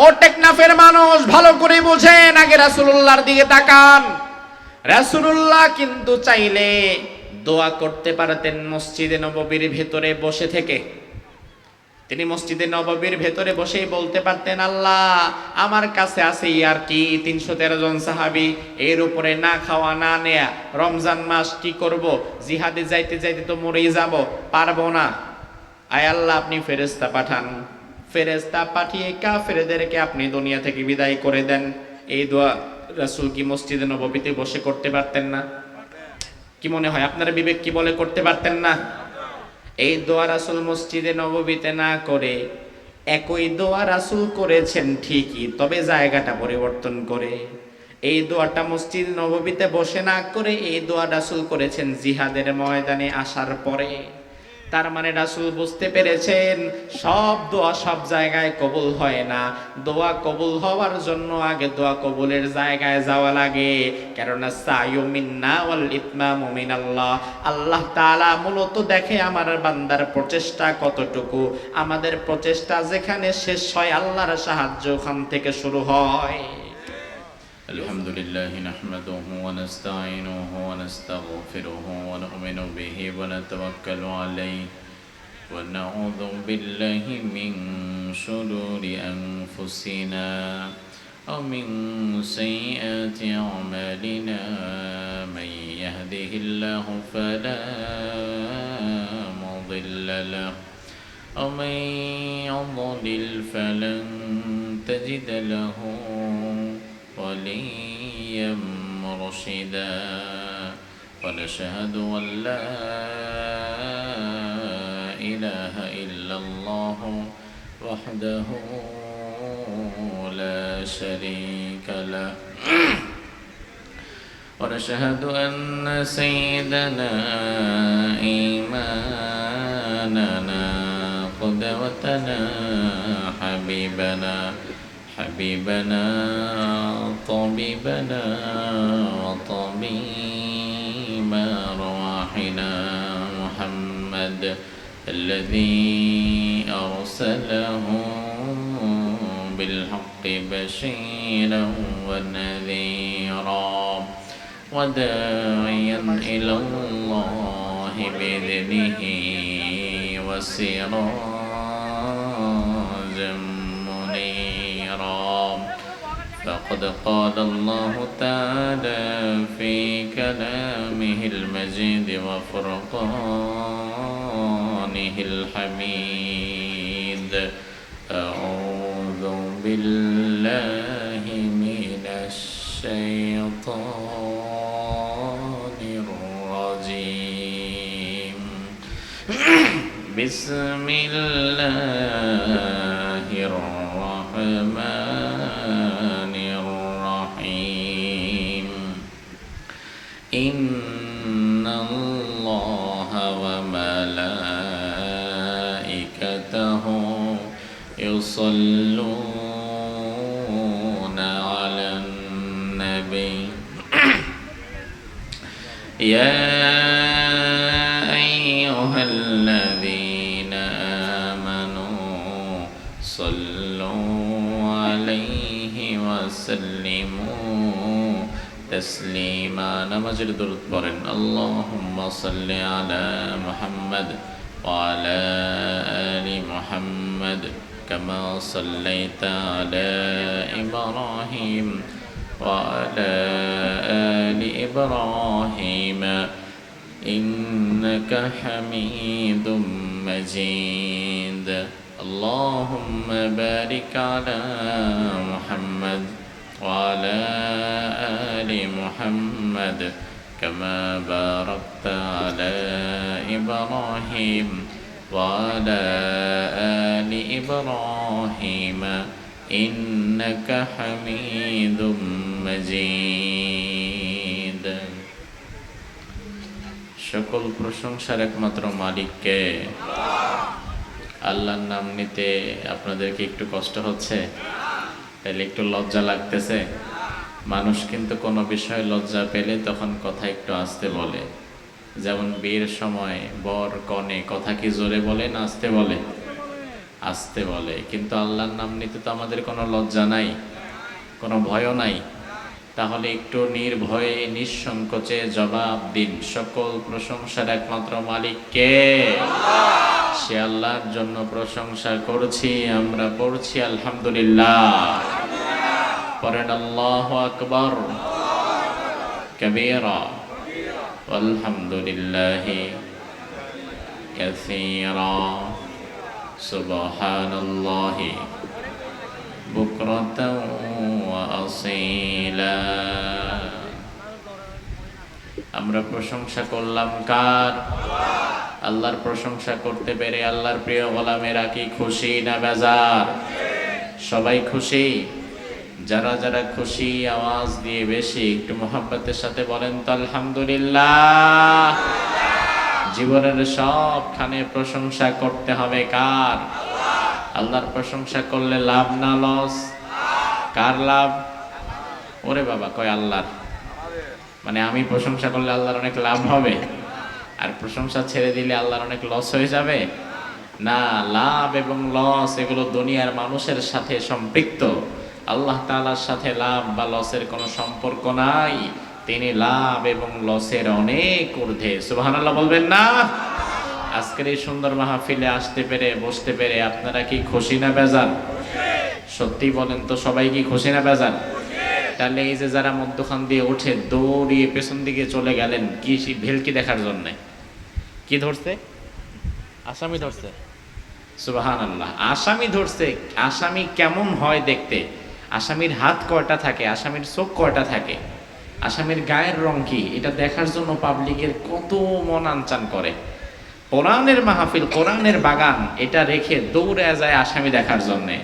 ও টেকনাফের মানুষ ভালো করে বোঝেন, আগে রাসূলুল্লাহর দিকে তাকান। রাসূলুল্লাহ কিন্তু চাইলে দোয়া করতে পারতেন মসজিদে নববীর ভেতরে বসে থেকে। তিনি মসজিদে নববীর ভেতরে বসেই বলতে পারতেন, আল্লাহ আমার কাছে আছে আর কি 313 জন সাহাবী, এর উপরে না খাওয়া না নেয়া, রমজান মাস কি করব, জিহাদে যাইতে যাইতে তো মরেই যাব, পারবো না। আয় আল্লাহ আপনি ফেরেশতা পাঠান, ফেরেশতা পাঠিয়ে কাফেরদেরকে আপনি দুনিয়া থেকে বিদায় করে দেন। এই দোয়া রাসূল কি মসজিদে নববীতে বসে করতে পারতেন না? কি মনে হয় আপনার বিবেক কি বলে করতে পারতেন না? এই দোয়া রাসূল মসজিদে নববীতে না করে একই দোয়া রাসূল করেছেন ঠিকই, তবে জায়গাটা পরিবর্তন করে। এই দোয়াটা মসজিদ নববীতে বসে না করে এই দোয়া রাসূল করেছেন জিহাদের ময়দানে আসার পরে। তার মানে রাসূল বুঝতে পেরেছেন সব দোয়া সব জায়গায় কবুল হয় না, দোয়া কবুল হওয়ার জন্য আগে দোয়া কবুলের জায়গায় যাওয়া লাগে। কেননা সায়ু মিন্না ওয়াল ইতমামু মিনাল্লাহ, আল্লাহ তাআলা মূলত দেখে আমার বান্দার প্রচেষ্টা কতটুকু। আমাদের প্রচেষ্টা যেখানে শেষ হয় আল্লাহর সাহায্য ওখান থেকে শুরু হয়। الحمد لله نحمده ونستعينه ونستغفره ونؤمن به ونتوكل عليه ونعوذ بالله من شرور أنفسنا ومن سيئات أعمالنا من يهده الله فلا مضل له ومن يضلل فلن تجد له وليا مرشدا ونشهد أن لا إله إلا الله وحده لا شريك له ونشهد أن سيدنا إيماننا قدوتنا حبيبنا طبيبنا وطبيب أرواحنا محمد الذي أرسله بالحق بشيرا ونذيرا وداعيا إلى الله بإذنه وسراجا منيرا. فقد قال الله تعالى في كلامه المجيد وفرقانه الحميد: أعوذ بالله من الشيطان الرجيم. بسم الله الرحمن الرحيم. إن الله وملائكته يصلون على النبي يا أيها الذين آمنوا صلوا عليه وسلموا تسليما. নামাজের দরুদ পড়েন। اللهم صل على محمد وعلى آل محمد كما صليت على إبراهيم وعلى آل إبراهيم إنك حميد مجيد. اللهم بارك على محمد وعلى آل محمد كما باركت على إبراهيم وعلى آل إبراهيم إنك حميد مجيد. সকল প্রশংসার একমাত্র মালিককে। আল্লাহর নাম নিতে আপনাদেরকে একটু কষ্ট হচ্ছে? তাহলে একটু লজ্জা লাগতেছে? মানুষ কিন্তু কোনো বিষয়ে লজ্জা পেলে তখন কথা একটু আস্তে বলে। যেমন বিয়ের সময় বর কনে কথা কি জোরে বলে না আস্তে বলে? আসতে বলে, কিন্তু আল্লাহর নাম নিতে তো আমাদের কোনো লজ্জা নাই, কোনো ভয়ও নাই। তাহলে একটু নির্ভয়ে নিঃসংকোচে জবাব দিন, সকল প্রশংসার একমাত্র মালিক কে? সে আল্লাহর জন্য প্রশংসা করছি, আমরা পড়ছি আলহামদুলিল্লাহ। পড়েন আল্লাহু আকবার কাবীরা আলহামদুলিল্লাহি কাসীরা সুবহানাল্লাহি বুকরাতাও ওয়া আসীলা। আমরা প্রশংসা করলাম কার? আল্লাহর প্রশংসা করতে পেরে আল্লাহর প্রিয় গোলামেরা কি খুশি না বেজার? সবাই খুশি? যারা যারা খুশি আওয়াজ দিয়ে বেশি একটু মোহাব্বতের সাথে বলেন তো আলহামদুলিল্লাহ। জীবনের সবখানে প্রশংসা করতে হবে কার? আল্লাহর প্রশংসা করলে লাভ না লস? কার লাভ? ওরে বাবা, কয় আল্লাহর। মানে আমি প্রশংসা করলে আল্লাহর অনেক লাভ হবে, আর প্রশংসা ছেড়ে দিলে আল্লাহর অনেক লস হয়ে যাবে? না, লাভ এবং লস এগুলো দুনিয়ার মানুষের সাথে সম্পৃক্ত। আল্লাহ তাআলার সাথে লাভ বা লসের কোনো সম্পর্ক নাই। তিনি লাভ এবং লসের অনেক ঊর্ধ্বে। সুবহানাল্লাহ বলবেন না? আজকের এই সুন্দর মাহফিলে আসতে পেরে বসতে পেরে আপনারা কি খুশি না বেজার? সত্যি বলেন তো, সবাই কি খুশি না বেজার? তাহলে এই যে যারা মধ্যখান দিয়ে উঠে দৌড়িয়ে পেছন দিকে চলে গেলেন কি ভেলকি দেখার জন্য, কি ধরছে? আসামি ধরছে। সুবহানাল্লাহ, আসামি ধরছে। আসামি কেমন হয় দেখতে? আসামির হাত কয়টা থাকে, আসামির চোখ কয়টা থাকে, আসামির গায়ের রং কি, এটা দেখার জন্য পাবলিকের কত মন আনচান করে। কোরআনের মাহফিল, কোরআনের বাগান, এটা রেখে দৌড়ে যায় আসামি দেখার জন্যে।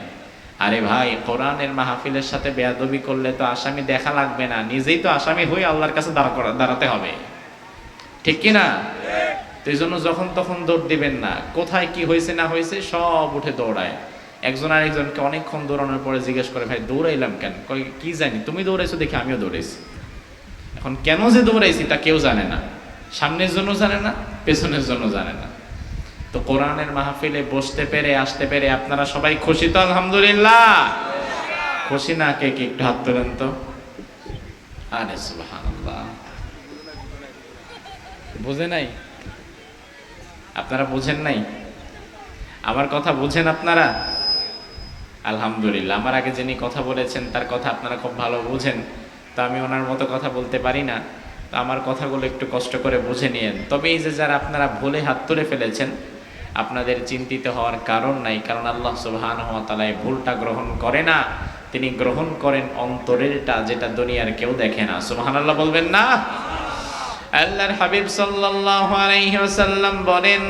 আরে ভাই, কোরআনের মাহফিলের সাথে বেয়াদবি করলে তো আসামি দেখা লাগবে না, নিজেই তো আসামি হয়ে আল্লাহর কাছে দাঁড়াতে হবে, ঠিক কি না? তো এই জন্য যখন তখন দৌড় দিবেন না। কোথায় কি হয়েছে না হয়েছে সব উঠে দৌড়ায়। একজন আরেকজনকে অনেকক্ষণ দৌড়ানোর পরে জিজ্ঞেস করে, ভাই দৌড়াইলাম কেন? কই কি জানি, তুমি দৌড়াইছো দেখে আমিও দৌড়াইছি। এখন কেন যে দৌড়াইছি তা কেউ জানে না, সামনের জন্য জানে না, পেছনের জন্য জানে না। তো কোরআনের মাহফিলে বসতে পেরে আসতে পেরে আপনারা সবাই খুশি তো? আলহামদুলিল্লাহ। খুশি না কে কে একটু হাত তোলেন তো। আরে সুবহানাল্লাহ, বুঝে নাই? আপনারা বুঝেন নাই? আমার কথা বুঝেন আপনারা? আলহামদুলিল্লাহ। আমার আগে যিনি কথা বলেছেন তার কথা আপনারা খুব ভালো বুঝেন, তো আমি ওনার মতো কথা বলতে পারি না, তো আমার কথাগুলো একটু কষ্ট করে বুঝে নিয়েন। তবে এই যে যারা আপনারা ভুলে হাত তুলে ফেলেছেন, আপনাদের চিন্তিত হওয়ার কারণ নাই, কারণ আল্লাহ সুবহানাহু ওয়া তাআলা এই ভুলটা গ্রহণ করে না। তিনি গ্রহণ করেন অন্তরেরটা, যেটা দুনিয়ার কেউ দেখে না। সুবহানাল্লাহ বলবেন না? আল্লাহর হাবিব সাল্লাল্লাহু আলাইহি ওয়াসাল্লাম বলেন,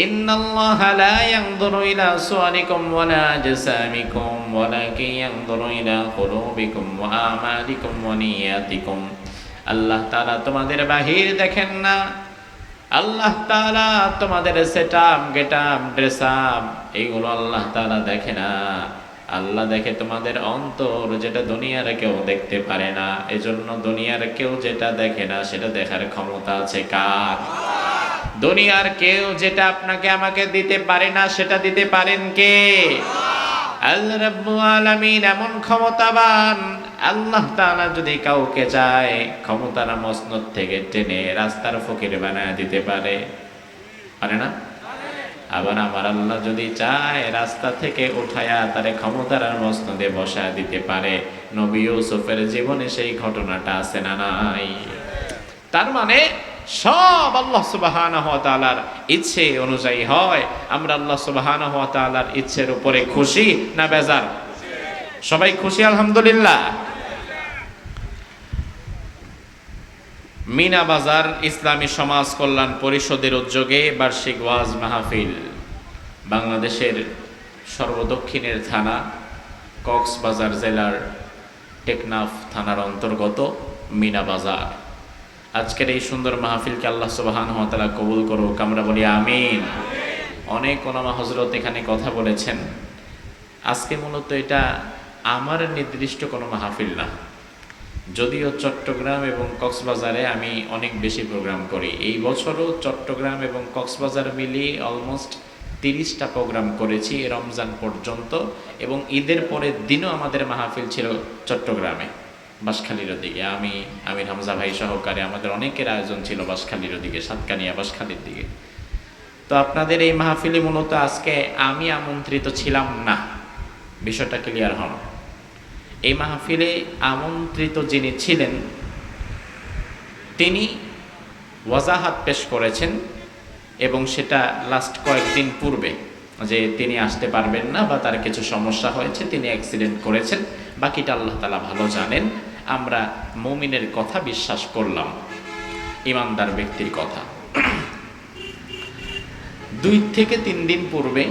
ইন্নাল্লাহা লা ইয়ানজুরু ইলা সুওয়ারিকুম ওয়ালা আজসামিকুম ওয়ালাকিন ইয়ানজুরু ইলা কুলুবিকুম ওয়া আমালিকুম ওয়া নিয়াতিকুম। আল্লাহ তাআলা তোমাদের বাহির দেখেন না, আল্লাহ তাআলা তোমাদের সেটআপ, গেটআপ, ড্রেসআপ এইগুলো আল্লাহ তাআলা দেখে না। আল্লাহ দেখে তোমাদের অন্তর, যেটা দুনিয়ার কেউ দেখতে পারে না। এজন্য দুনিয়ার কেউ যেটা দেখে না সেটা দেখার ক্ষমতা আছে কার? দুনিয়ার কেউ যেটা আপনাকে আমাকে দিতে পারে না সেটা দিতে পারেন কে? আল্লাহ রাব্বুল আলামিন এমন ক্ষমতাবান। আল্লাহ তাআলা যদি কাউকে চায় ক্ষমতার মসনদ থেকে টেনে রাস্তার ফকির বানায় দিতে পারে, পারে না? আবার আমার আল্লাহ যদি চায় রাস্তা থেকে উঠায়া তারে ক্ষমতার মসনদে বসায় দিতে পারে। নবী ইউসুফের জীবনে সেই ঘটনাটা আছে না নাই? তার মানে সব আল্লাহ সুবহানাহু ওয়া তাআলার ইচ্ছে অনুযায়ী হয়। আমরা আল্লাহ সুবহানাহু ওয়া তাআলার ইচ্ছের উপরে খুশি না বেজার? সবাই খুশি আলহামদুলিল্লাহ। মিনা বাজার ইসলামী সমাজ কল্যাণ পরিষদের উদ্যোগে বার্ষিক ওয়াজ মাহফিল। বাংলাদেশের সর্বদক্ষিণের থানা কক্সবাজার জেলার টেকনাফ থানার অন্তর্গত মিনা বাজার। আজকের এই সুন্দর মাহফিলকে আল্লাহ সুবহানাহু ওয়া তাআলা কবুল করুক, আমরা বলি আমিন। অনেক ওলামা হযরত এখানে কথা বলেছেন। আজকে মূলত এটা আমার নির্দিষ্ট কোনো মাহফিল না, যদিও চট্টগ্রাম এবং কক্সবাজারে আমি অনেক বেশি প্রোগ্রাম করি। এই বছরও চট্টগ্রাম এবং কক্সবাজার মিলিয়ে অলমোস্ট 30টা প্রোগ্রাম করেছি রমজান পর্যন্ত, এবং ঈদের পরের দিনও আমাদের মাহফিল ছিল চট্টগ্রামে বাঁশখালীর দিকে। আমি আমির হামজা ভাই সহকারে আমাদের অনেকের আয়োজন ছিল বাঁশখালীর দিকে, সাতকানিয়া বাঁশখালীর দিকে। তো আপনাদের এই মাহফিলে মূলত আজকে আমি আমন্ত্রিত ছিলাম না, বিষয়টা ক্লিয়ার হন। এই মাহফিলে আমন্ত্রিত যিনি ছিলেন তিনি ওয়াজাহাত পেশ করেছেন, এবং সেটা লাস্ট কয়েকদিন পূর্বে যে তিনি আসতে পারবেন না বা তার কিছু সমস্যা হয়েছে, তিনি অ্যাক্সিডেন্ট করেছেন। বাকিটা আল্লাহ তাআলা ভালো জানেন। আমরা মুমিনের কথা বিশ্বাস করলাম, ইমানদার ব্যক্তির কথা। 2 থেকে 3 দিন পূর্বে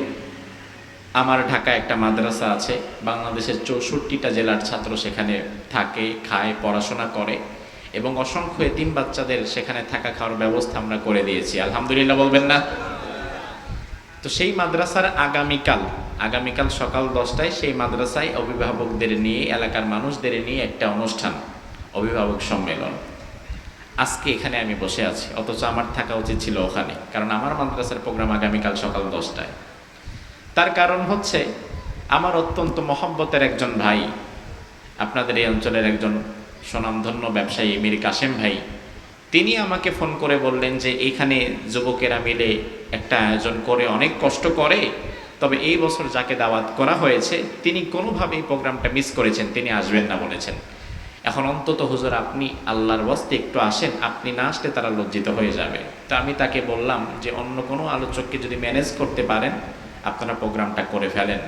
আমার ঢাকায় একটা মাদ্রাসা আছে, বাংলাদেশের 64টা জেলার ছাত্র সেখানে থাকে, খায়, পড়াশোনা করে, এবং অসংখ্য এতিম বাচ্চাদের সেখানে থাকা খাওয়ার ব্যবস্থা আমরা করে দিয়েছি, আলহামদুলিল্লাহ বলবেন না? তো সেই মাদ্রাসার আগামীকাল সকাল 10টায় সেই মাদ্রাসায় অভিভাবকদের নিয়ে, এলাকার মানুষদের নিয়ে একটা অনুষ্ঠান, অভিভাবক সম্মেলন। আজকে এখানে আমি বসে আছি, অথচ আমার থাকা উচিত ছিল ওখানে, কারণ আমার মাদ্রাসার প্রোগ্রাম আগামীকাল সকাল 10টায়। তার কারণ হচ্ছে আমার অত্যন্ত মহব্বতের একজন ভাই, আপনাদের এই অঞ্চলের একজন স্বনামধন্য ব্যবসায়ী মীর কাশেম ভাই, তিনি আমাকে ফোন করে বললেন যে এইখানে যুবকেরা মিলে একটা আয়োজন করে অনেক কষ্ট করে, তবে এই বছর যাকে দাওয়াত করা হয়েছে তিনি কোনোভাবেই প্রোগ্রামটা মিস করেছেন, তিনি আসবেন না বলেছেন। এখন অন্তত হুজুর আপনি আল্লাহর ওয়াস্তে একটু আসেন, আপনি না আসলে তারা লজ্জিত হয়ে যাবে। তো আমি তাকে বললাম যে অন্য কোনো আলোচককে যদি ম্যানেজ করতে পারেন আপনারা প্রোগ্রামটা করে ফেলেন,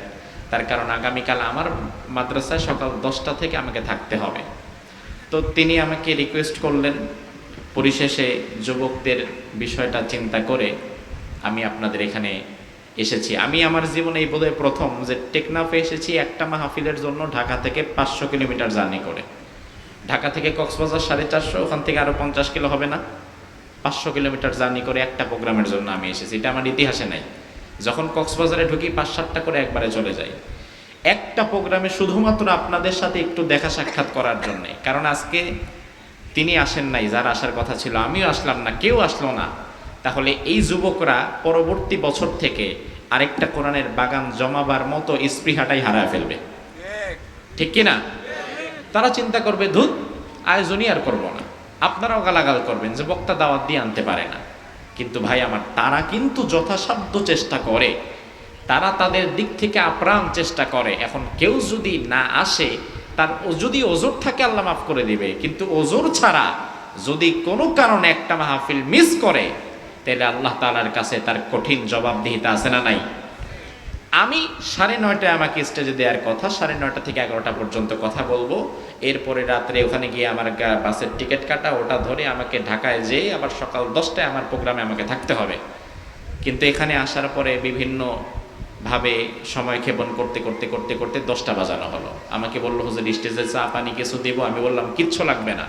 তার কারণ আগামীকাল আমার মাদ্রাসায় সকাল 10টা থেকে আমাকে থাকতে হবে। তো তিনি আমাকে রিকোয়েস্ট করলেন, পরিশেষে যুবকদের বিষয়টা চিন্তা করে আমি আপনাদের এখানে এসেছি। আমি আমার জীবনে এই বোধহয় প্রথম যে টেকনাফে এসেছি একটা মাহফিলের জন্য, ঢাকা থেকে 500 কিলোমিটার জার্নি করে। ঢাকা থেকে কক্সবাজার 450, ওখান থেকে আরও 50 কিলো হবে না, 500 কিলোমিটার জার্নি করে একটা প্রোগ্রামের জন্য আমি এসেছি। এটা আমার ইতিহাসে নাই। যখন কক্সবাজারে ঢুকি 5-7টা করে একবারে চলে যাই একটা প্রোগ্রামে, শুধুমাত্র আপনাদের সাথে একটু দেখা সাক্ষাৎ করার জন্য। কারণ আজকে তিনি আসেন নাই, যার আসার কথা ছিল, আমিও আসলাম না, কেউ আসলো না। তাহলে এই যুবকরা পরবর্তী বছর থেকে আরেকটা কোরআনের বাগান জমাবার মতো স্পৃহাটাই হারায় ফেলবে, ঠিক কিনা? তারা চিন্তা করবে ধুত আয়োজনই আর করবো না। আপনারাও গালাগাল করবেন যে বক্তা দাওয়াত দিয়ে আনতে পারে না। কিন্তু ভাই আমার, তারা কিন্তু যথাসাধ্য চেষ্টা করে, তারা তাদের দিক থেকে আপ্রাণ চেষ্টা করে। এখন কেউ যদি না আসে, তার যদি ওজোর থাকে আল্লাহ মাফ করে দিবে, কিন্তু ওজোর ছাড়া যদি কোনো কারণে একটা মাহফিল মিস করে, তাহলে আল্লাহ তাআলার কাছে তার কঠিন জবাবদিহিতা আছে না নাই? আমি 9:30টায় আমাকে স্টেজে দেওয়ার কথা, 9:30 থেকে 11টা পর্যন্ত কথা বলবো। এরপরে রাত্রে ওখানে গিয়ে আমার বাসের টিকিট কাটা, ওটা ধরে আমাকে ঢাকায় যেয়ে আবার সকাল 10টায় আমার প্রোগ্রামে আমাকে থাকতে হবে। কিন্তু এখানে আসার পরে বিভিন্ন ভাবে সময় ক্ষেপণ করতে করতে করতে করতে 10টা বাজানো হলো। আমাকে বললো হুজুর স্টেজে চা পানি কিছু দিব। আমি বললাম কিচ্ছু লাগবে না।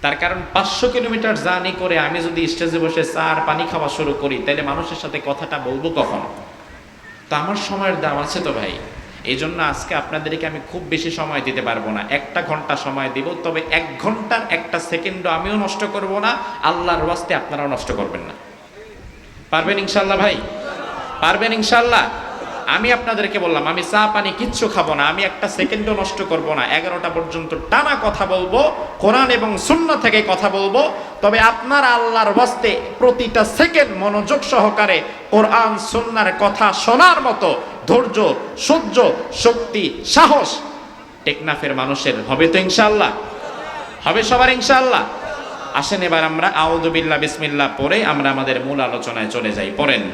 তার কারণ 500 কিলোমিটার জার্নি করে আমি যদি স্টেজে বসে চা আর পানি খাওয়া শুরু করি, তাহলে মানুষের সাথে কথাটা বলবো কখন? তো আমার সময়ের দাম আছে তো ভাই। এই জন্য আজকে আপনাদেরকে আমি খুব বেশি সময় দিতে পারবো না, 1 ঘন্টা সময় দিব। তবে 1 ঘন্টার 1টা সেকেন্ডও আমিও নষ্ট করব না, আল্লাহর ওয়াস্তে আপনারাও নষ্ট করবেন না। পারবেন ইনশাল্লাহ ভাই? পারবেন ইনশাল্লাহ? আমি আপনাদেরকে বললাম আমি চা পানি কিচ্ছু খাবো না, আমি 1টা সেকেন্ডও নষ্ট করব না। 11টা পর্যন্ত টানা কথা বলবো, কোরআন এবং সুন্নাহ থেকে কথা বলবো। তবে আপনারা আল্লাহর ওয়াস্তে প্রতিটা সেকেন্ড মনোযোগ সহকারে কোরআন সুন্নাহর কথা শোনার মতো ধৈর্য, সহ্য, শক্তি, সাহস টেকনাফের মানুষের হবে তো ইনশাআল্লাহ? হবে সবার ইনশাআল্লাহ? আসেন এবার আমরা আউযু বিল্লাহ বিসমিল্লাহ পড়ে আমরা আমাদের মূল আলোচনায় চলে যাই। পড়েন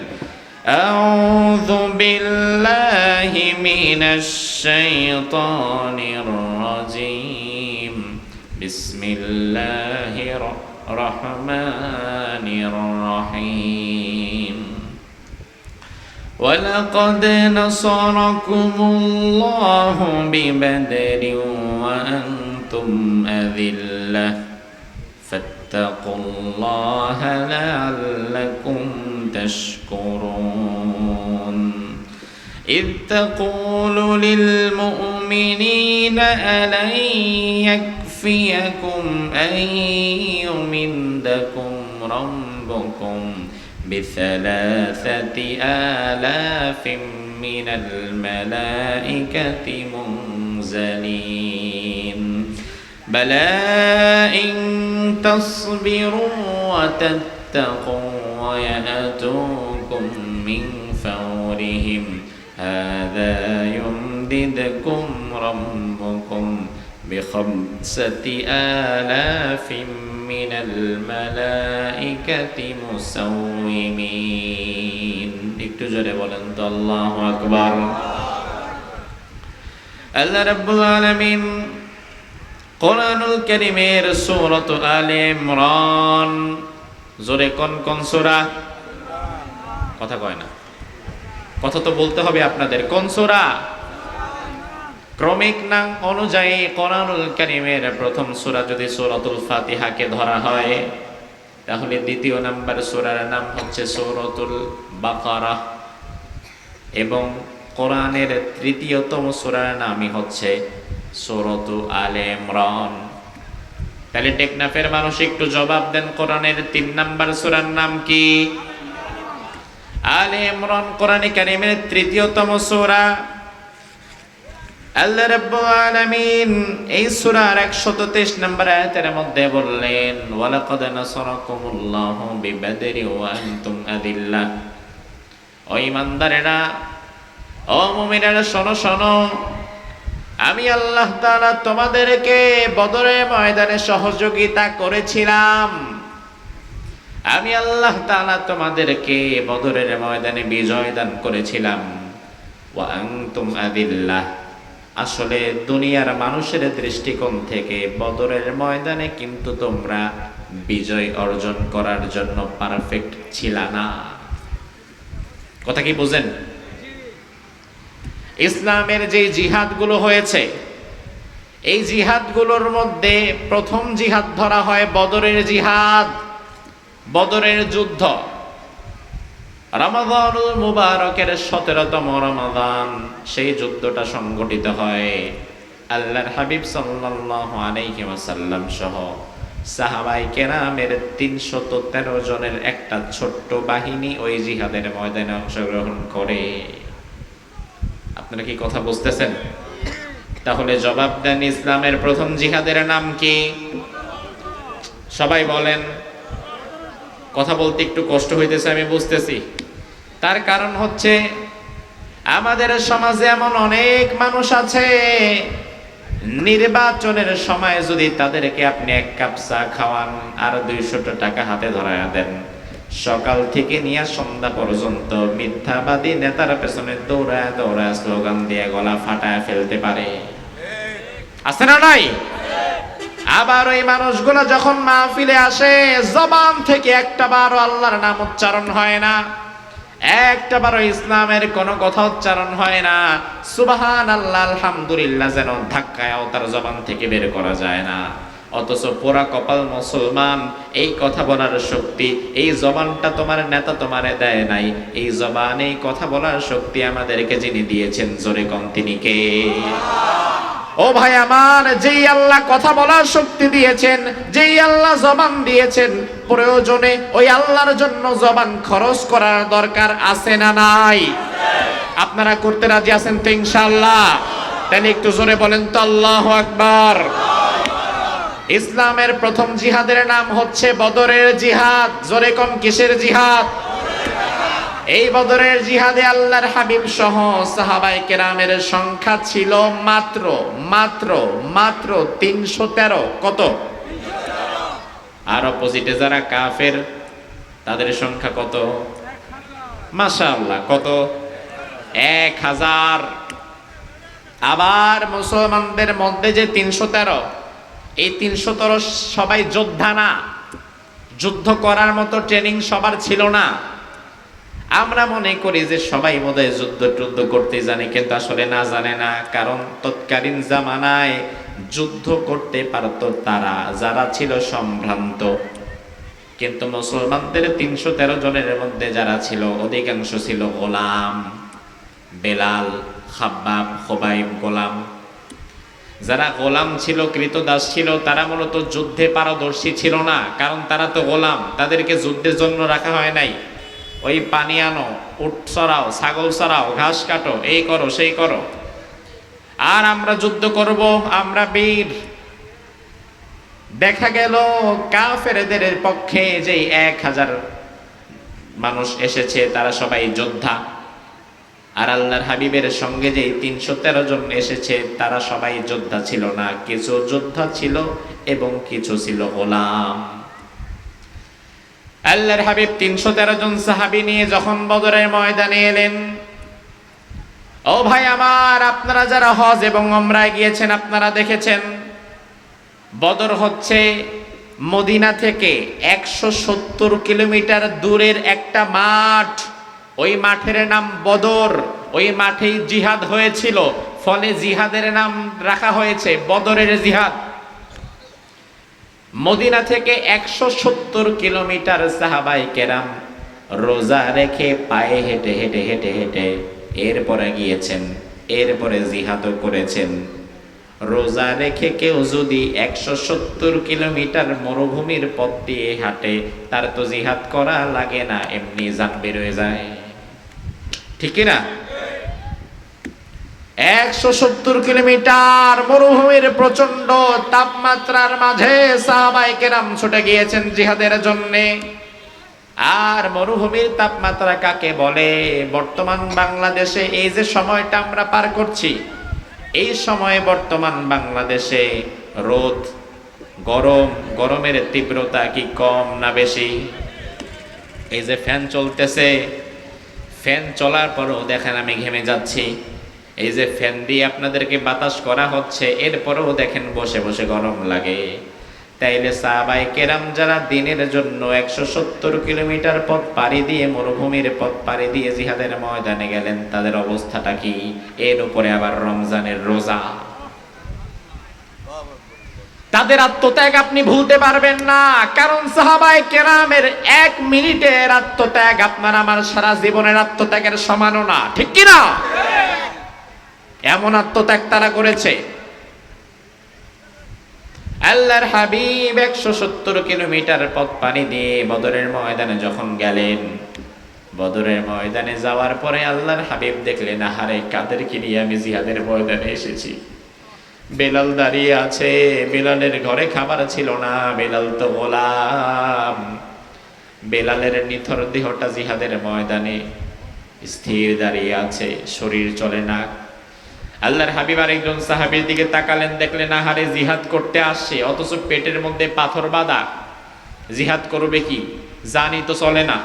আউযু বিল্লাহি মিনাশ শাইতানির রাজিম বিসমিল্লাহির রহমানির রহিম ولقد نصركم الله ببدر وأنتم أذلة فاتقوا الله لعلكم تشكرون إذ تقول للمؤمنين ألن يكفيكم أن يمدكم ربكم بثلاثة آلاف من الملائكة منزلين بلى إن تصبروا وتتقوا ويأتوكم من فورهم هذا يمددكم ربكم بخمسة آلاف من الملائكة مسومين একটু জোরে বলেন তো আল্লাহু আকবার আল্লাহ রাব্বুল আলামিন কোরআনুল কারীমের সূরাত আলে ইমরান জোরে কোন কোন সূরা কথা কয় না কথা তো বলতে হবে আপনাদের কোন সূরা ক্রমিক নাম অনুযায়ী কোরআনুল কারীমের প্রথম সূরা যদি সূরাতুল ফাতিহাকে ধরা হয় তাহলে দ্বিতীয় নাম্বার সূরার নাম হচ্ছে সূরাতুল বাকারা এবং কোরআনের তৃতীয়তম সূরার নামই হচ্ছে সূরাতু আলে ইমরান তাহলে টেকনাফের মানুষ একটু জবাব দেন কোরআনের 3 নাম্বার সূরার নাম কি আলে ইমরান কোরআনে কারীমের তৃতীয়তম সূরা আল্লাহ রাব্বুল আলামিন এই সূরার 123 নম্বর আয়াতের মধ্যে বললেন ওয়ালাকাদ নাসারাকুমুল্লাহু বিবাদরি ওয়া আনতুম আদিল্লাহ ও ঈমানদারেরা ও মুমিনেরা শোনো শোনো আমি আল্লাহ তাআলা তোমাদেরকে বদরের ময়দানে সহযোগিতা করেছিলাম আমি আল্লাহ তাআলা তোমাদেরকে বদরের ময়দানে বিজয় দান করেছিলাম ওয়া আনতুম আদিল্লাহ আসলে দুনিয়ার মানুষের দৃষ্টিকোণ থেকে বদরের ময়দানে কিন্তু তোমরা বিজয় অর্জন করার জন্য পারফেক্ট ছিল না কথা কি বুঝেন ইসলামের যে জিহাদগুলো হয়েছে এই জিহাদগুলোর মধ্যে প্রথম জিহাদ ধরা হয় বদরের জিহাদ বদরের যুদ্ধ রমাদানুল মুবারকের 17তম রমাদান সেই যুদ্ধটা সংগঠিত হয় আল্লাহর হাবিব সাল্লাল্লাহু আলাইহি ওয়াসাল্লাম সহ সাহাবায়ে কেরামের 313 জনের একটা ছোট্ট বাহিনী ওই জিহাদের ময়দানে অংশগ্রহণ করে আপনারা কি কথা বুঝতেছেন তাহলে জবাব দেন ইসলামের প্রথম জিহাদের নাম কি সবাই বলেন কথা বলতে একটু কষ্ট হইতেছে আমি বুঝতেছি তার কারণ হচ্ছে আমাদের সমাজে এমন অনেক মানুষ আছে নির্বাচনের সময় যদি তাদেরকে আপনি 1 কাপ চা খাওয়ান আর 200 টাকা হাতে ধরায়া দেন সকাল থেকে নিয়ে সন্ধ্যা পর্যন্ত মিথ্যাবাদী নেতার পেছনে দৌড়ায় দৌড়ায় স্লোগান দিয়ে গলা ফাটায় ফেলতে পারে আছে না নাই আবার ওই মানুষগুলো যখন মাহফিলে আসে জবান থেকে একটা বারও আল্লাহর নাম উচ্চারণ হয় না একটা বারও ইসলামের কোনো কথা উচ্চারণ হয় না সুবহানাল্লাহ আলহামদুলিল্লাহ যেন ধাক্কায়ও তার জবান থেকে বের করা যায় না অথচ পোড়া কপাল মুসলমান এই কথা বলার শক্তি এই জবানটা তোমার নেতা তোমারে দেয় নাই এই জবানে কথা বলার শক্তি আমাদেরকে যিনি দিয়েছেন জোরে কোন তিনি কে ও ভাই আমার যেই আল্লাহ কথা বলার শক্তি দিয়েছেন যেই আল্লাহ জবান দিয়েছেন প্রয়োজনে ওই আল্লাহর জন্য জবান খরচ করার দরকার আছে না নাই আপনারা করতে রাজি আছেন তো ইনশাআল্লাহ তাহলে একটু জোরে বলেন তো আল্লাহু আকবার ইসলামের প্রথম জিহাদের নাম হচ্ছে বদরের জিহাদ জোরে কোন কিসের জিহাদ এই বদরের জিহাদে আল্লাহর হাবিব সহ সাহাবায়ে কেরামের সংখ্যা ছিল মাত্র মাত্র মাত্র 313 কত 313 আর অপোজিটে যারা কাফের তাদের সংখ্যা কত মাশাআল্লাহ কত 1000 আবার মুসলমানদের মধ্যে যে 313 এই 313 সবাই যোদ্ধা না যুদ্ধ করার মতো ট্রেনিং সবার ছিল না আমরা মনে করি যে সবাই বোধহয় যুদ্ধ করতে জানে কিন্তু আসলে না জানে না কারণ তৎকালীন জামানায় যুদ্ধ করতে পারতো তারা যারা ছিল সম্ভ্রান্ত কিন্তু মুসলমানদের 313 জনের মধ্যে যারা ছিল অধিকাংশ ছিল গোলাম বেলাল খাব্বাব খুবাইব গোলাম যারা গোলাম ছিল কৃতদাস ছিল তারা মূলত যুদ্ধে পারদর্শী ছিল না কারণ তারা তো গোলাম তাদেরকে যুদ্ধের জন্য রাখা হয় নাই ওই পানি আনো, উট চড়াও, ছাগল চড়াও, ঘাস কাটো, এই করো সেই করো। আর আমরা যুদ্ধ করব, আমরা বীর। দেখা গেল কাফেরদের পক্ষে যে 1000 মানুষ এসেছে তারা সবাই যোদ্ধা, আর আল্লাহর হাবিবের সঙ্গে যে 313 জন এসেছে তারা সবাই যোদ্ধা ছিল না, কিছু যোদ্ধা ছিল এবং কিছু ছিল গোলাম। আল্লাহর হাবিব 313 জন সাহাবী নিয়ে যখন বদরের ময়দানে এলেন, ও ভাই আমার, আপনারা যারা হজ এবং উমরায় গিয়েছেন আপনারা দেখেছেন বদর হচ্ছে মদিনা থেকে 170 কিলোমিটার দূরের একটা মাঠ। ওই মাঠের নাম বদর, ওই মাঠেই জিহাদ হয়েছিল, ফলে জিহাদের নাম রাখা হয়েছে বদরের জিহাদ। মদিনা থেকে 170 কিলোমিটার সাহাবায়ে কেরাম রোজা রেখে পায়ে হেঁটে হেঁটে হেঁটে হেঁটে এরপরে গিয়েছেন, এরপরে জিহাদও করেছেন। রোজা রেখে কেউ যদি 170 কিলোমিটার মরুভূমির পথ দিয়ে হাঁটে তার তো জিহাদ করা লাগে না, এমনি জান বের হয়ে যায়, ঠিক না? 170 কিলোমিটার মরুভূমির প্রচন্ড তাপমাত্রার মাঝে সাহাবায়ে কেরাম ছুটে গিয়েছেন জিহাদের জন্যে। আর মরুভূমির তাপমাত্রা কাকে বলে? বর্তমান বাংলাদেশে এই যে সময়টা আমরা পার করছি, এই সময়ে বর্তমান বাংলাদেশে রোদ, গরম, গরমের তীব্রতা কি কম না বেশি? এই যে ফ্যান চলতেছে, ফ্যান চলার পরও দেখেন আমি ঘেমে যাচ্ছি। এই যে ফ্যান দিয়ে আপনাদেরকে বাতাস করা হচ্ছে, এরপরেও দেখেন বসে বসে গরম লাগে। তাইলে সাহাবায়ে কেরাম যারা দিনের জন্য 170 কিলোমিটার পথ পাড়ি দিয়ে, মরুভূমির পথ পাড়ি দিয়ে জিহাদের ময়দানে গেলেন, তাদের অবস্থাটা কি? এর উপরে আবার রমজানের রোজা। তাদের আত্মত্যাগ আপনি ভুলতে পারবেন না, কারণ সাহাবায়ে কেরামের 1 মিনিটের আত্মত্যাগ আপনার আমার সারা জীবনের আত্মত্যাগের সমানও না, ঠিক কি না? এমন আত্মত্যাগ তারা করেছে। আল্লাহর হাবিব 170 কিলোমিটার পথ পাড়ি দিয়ে বদরের ময়দানে যখন গেলেন, বদরের ময়দানে যাওয়ার পরে আল্লাহর হাবিব দেখলেন, আহারে কাদেরকে নিয়ে আমি জিহাদের ময়দানে এসেছি। বেলাল দাঁড়িয়ে আছে, বেলালের ঘরে খাবার ছিল না, বেলাল তো গোলাম। বেলালের নিথর দেহটা জিহাদের ময়দানে স্থির দাঁড়িয়ে আছে, শরীর চলে না। আল্লাহর হাবিব আরেকজন সাহাবীর দিকে তাকালেন, দেখলেন আহারে জিহাদ করতে আসছে, অথচ পেটের মধ্যে পাথর বাঁধা, জিহাদ করবে কি? জানি তো চলে না।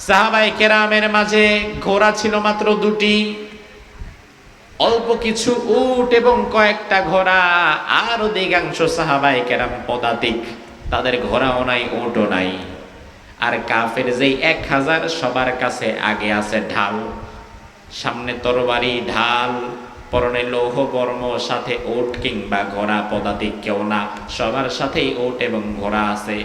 সাহাবায়ে কেরামের মাঝে ঘোড়া ছিল মাত্র 2টি, অল্প কিছু উট এবং কয়েকটা ঘোড়া। আর অধিকাংশ সাহাবায়ে কেরাম পদাতিক, তাদের ঘোড়াও নাই, উটও নাই। আর কাফের যেই 1000 সবার কাছে আগে আছে ঢাল, সামনে তরবারি, ঢাল, পরনে লৌহ বর্ম, সাথে উট কিংবা ঘোড়া, পদাতিক কেউ না, সবার সাথেই উট এবং ঘোড়া আছে।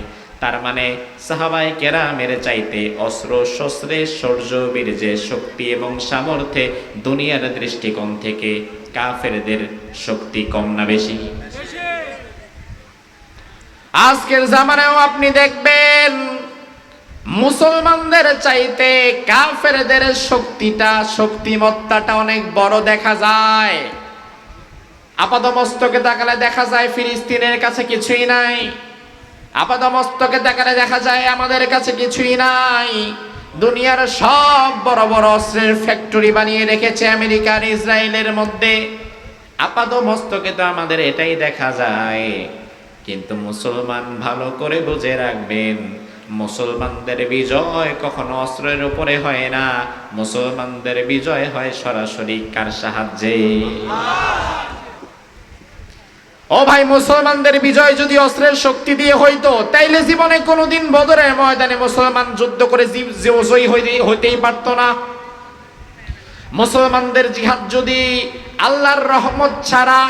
তার মানে সাহাবায়ে কেরামের চাইতে অস্ত্র শস্ত্রে, শৌর্য, বীর্যে, শক্তি এবং সামর্থ্যে দুনিয়ার দৃষ্টিকোণ থেকে কাফেরদের শক্তি কম না বেশি? আজকের জামানায়ও আপনি দেখবেন মুসলমানদের চাইতে কাফেরদের শক্তিটা, শক্তিমত্তাটা অনেক বড় দেখা যায়। আপাতমস্তকে তাকালে দেখা যায় ফিলিস্তিনের কাছে কিছুই নাই, আপাতমস্তকে তাকালে দেখা যায় আমাদের কাছে কিছুই নাই। দুনিয়ার সব বড় বড় অস্ত্রের ফ্যাক্টরি বানিয়ে রেখেছে আমেরিকা আর ইসরায়েলের মধ্যে, আপাতমস্তকে তো আমাদের এটাই দেখা যায়। কিন্তু মুসলমান ভালো করে বুঝে রাখবেন, মুসলমানদের বিজয় কখনো অস্ত্রের উপরে হয় না, মুসলমানদের বিজয় হয় সরাসরি কার সাহায্যে? ও ভাই, মুসলমানদের বিজয় যদি অস্ত্রের শক্তি দিয়ে হইতো, তাইলে জীবনে কোনোদিন বদরের ময়দানে মুসলমান যুদ্ধ করে জয়ী হইতেই পারতো না। মুসলমানদের জিহাদ যদি আল্লাহর রহমত ছাড়া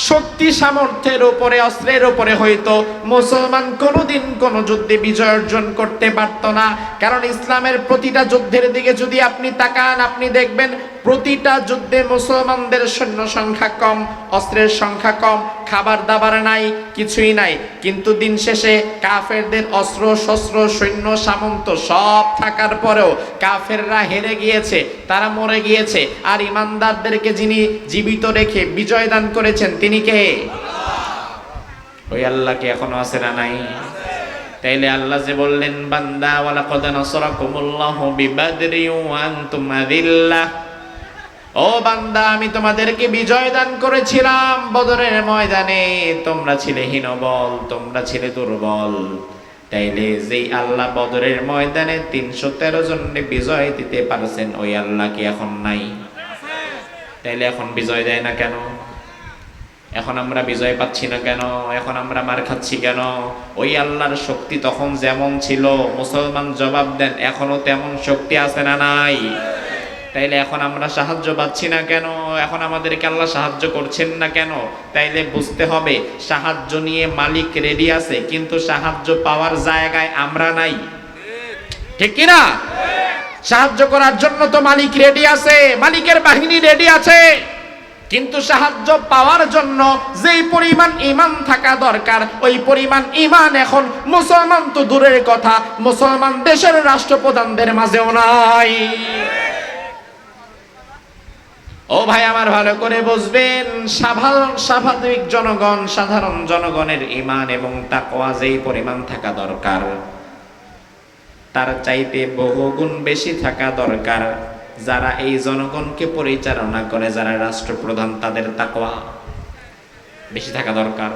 শক্তি সামর্থ্যের উপরে, অস্ত্রের উপরে হইতো, মুসলমান কোনোদিন কোনো যুদ্ধে বিজয় অর্জন করতে পারত না। কারণ ইসলামের প্রতিটা যুদ্ধের দিকে যদি আপনি তাকান, আপনি দেখবেন প্রতিটা যুদ্ধে মুসলমানদের সৈন্য সংখ্যা কম, অস্ত্রের সংখ্যা কম, খাবার দাবার নাই, কিছুই নাই, কিন্তু দিন শেষে কাফেরদের অস্ত্র শস্ত্র সৈন্য সামন্ত সব থাকার পরেও কাফেররা হেরে গিয়েছে, তারা মরে গিয়েছে। আর ইমানদারদেরকে যিনি জীবিত রেখে বিজয় দান করেছেন তিনি কে? ওই আল্লাহ কি এখনো আছে না নাই? তাইলে আল্লাহ যে বললেন বান্দা ওয়ালাকাদ নাসরাকুমুল্লাহু বিবাদরি ওয়া আনতুম আযিল্লাহ, ও বান্দা আমি তোমাদেরকে বিজয় দান করেছিলাম বদরের ময়দানে, তোমরা ছিলে হীনবল, তোমরা ছিলে দুর্বল। তাইলে যেই আল্লাহ বদরের ময়দানে 313 জনকে বিজয় দিতে পারছেন ওই আল্লাহ কি এখন নাই? তাইলে এখন বিজয় দেয় না কেন? এখন আমরা বিজয় পাচ্ছি না কেন? এখন আমরা মার খাচ্ছি কেন? ওই আল্লাহর শক্তি তখন যেমন ছিল, মুসলমান জবাব দেন এখনো তেমন শক্তি আছে না নাই? তাইলে এখন আমরা সাহায্য পাচ্ছি না কেন? এখন আমাদেরকে আল্লাহ সাহায্য করছেন না কেন? তাইলে বুঝতে হবে সাহায্য নিয়ে মালিক রেডি আছে, কিন্তু সাহায্য পাওয়ার জায়গায় আমরা নাই। ঠিক কি না? সাহায্য করার জন্য তো মালিক রেডি আছে, মালিকের বাহিনী রেডি আছে, কিন্তু সাহায্য পাওয়ার জন্য যেই পরিমাণ ঈমান থাকা দরকার ওই পরিমাণ ঈমান এখন মুসলমান তো দূরের কথা, মুসলমান দেশের রাষ্ট্রপ্রধানদের মাঝেও নাই। ও ভাই আমার ভালো করে বুঝবেন, স্বাভাবিক জনগণ, সাধারণ জনগণের ঈমান এবং তাকওয়া যেই পরিমাণ থাকা দরকার তার চাইতে বহুগুণ বেশি থাকা দরকার যারা এই জনগণকে পরিচালনা করে, যারা রাষ্ট্রপ্রধান, তাদের তাকওয়া বেশি থাকা দরকার।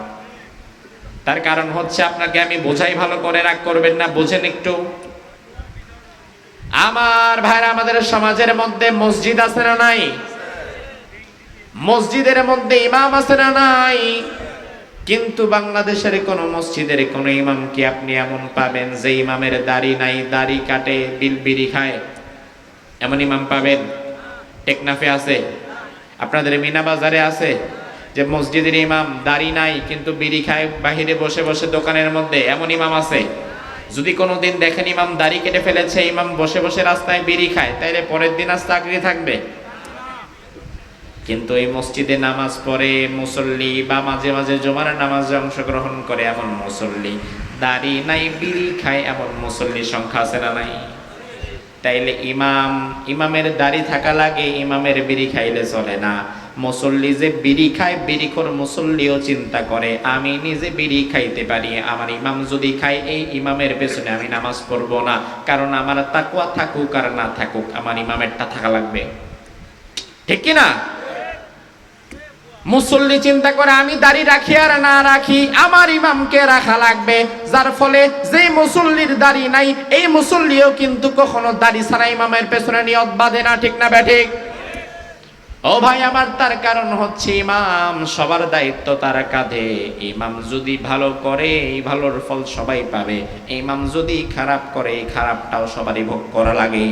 তার কারণ হচ্ছে, আপনাকে আমি বোঝাই, ভালো করে রাগ করবেন না, বোঝেন একটু। আমার ভাইরা, আমাদের সমাজের মধ্যে মসজিদ আছে না নাই? মসজিদের মধ্যে ইমাম আছে না নাই? কিন্তু বাংলাদেশের কোন মসজিদের কোন ইমাম কি আপনি এমন পাবেন যে ইমামের দাড়ি নাই, দাড়ি কাটে, বিড়ি খায়? এমন ইমাম পাবেন? টেকনাফে আছে, আপনাদের মিনা বাজারে আছে, যে মসজিদের ইমাম দাড়ি নাই কিন্তু বিড়ি খায় বাহিরে বসে বসে দোকানের মধ্যে, এমন ইমাম আছে? যদি কোনোদিন দেখেন ইমাম দাড়ি কেটে ফেলেছে, ইমাম বসে বসে রাস্তায় বিড়ি খায়, তাইলে পরের দিন আর চাকরি থাকবে? কিন্তু এই মসজিদে নামাজ পড়ে মুসল্লি বা মাঝে মাঝে জুমার নামাজে অংশগ্রহণ করে এমন মুসল্লি, দাড়ি নাই বিড়ি খায় এমন মুসল্লির সংখ্যা আছে না নাই? তাইলে ইমামের দাড়ি থাকা লাগে, ইমামের বিড়ি খাইলে চলে না। মুসল্লি যে বিড়ি খায়, বিড়িখোর মুসল্লিও চিন্তা করে আমি নিজে বিড়ি খাইতে পারি, আমার ইমাম যদি খায় এই ইমামের পেছনে আমি নামাজ পড়বো না, কারণ আমার তাকওয়া থাকুক আর না থাকুক আমার ইমামেরটা থাকা লাগবে। ঠিক কি না? মুসল্লি চিন্তা করে আমি দাড়ি রাখি আর না রাখি আমার ইমামকে রাখা লাগবে, যার ফলে যে মুসল্লির দাড়ি নাই এই মুসল্লিও কিন্তু কখনো দাড়ি ছাড়া ইমামের পেছনে নিয়ত বাঁধে না। ঠিক না বেঠিক? ও ভাই আমার, তার কারণ হচ্ছে ইমাম, সবার দায়িত্ব তার কাঁধে। ইমাম যদি ভালো করে এই ভালোর ফল সবাই পাবে, ইমাম যদি খারাপ করে এই খারাপটাও সবারই ভোগ করা লাগে।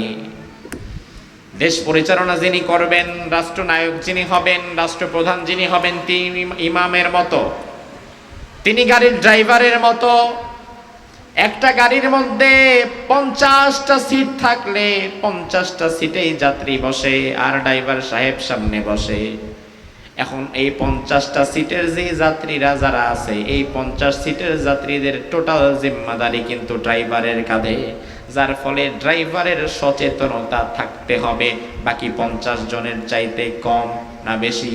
দেশ পরিচালনা যিনি করবেন, রাষ্ট্রনায়ক যিনি হবেন, রাষ্ট্রপ্রধান যিনি হবেন, তিনি ইমামের মতো, তিনি গাড়ির ড্রাইভারের মতো। একটা গাড়ির মধ্যে 50টা সিট থাকলে 50টা সিটেই যাত্রী বসে আর ড্রাইভার সাহেব সামনে বসে। এখন এই 50টা সিটের যে যাত্রীরা যারা আছে, এই 50 সিটের যাত্রীদের টোটাল জিম্মাদারি কিন্তু ড্রাইভারের কাঁধে, যার ফলে ড্রাইভারের সচেতনতা থাকতে হবে বাকি 50 জনের চাইতে কম না বেশি।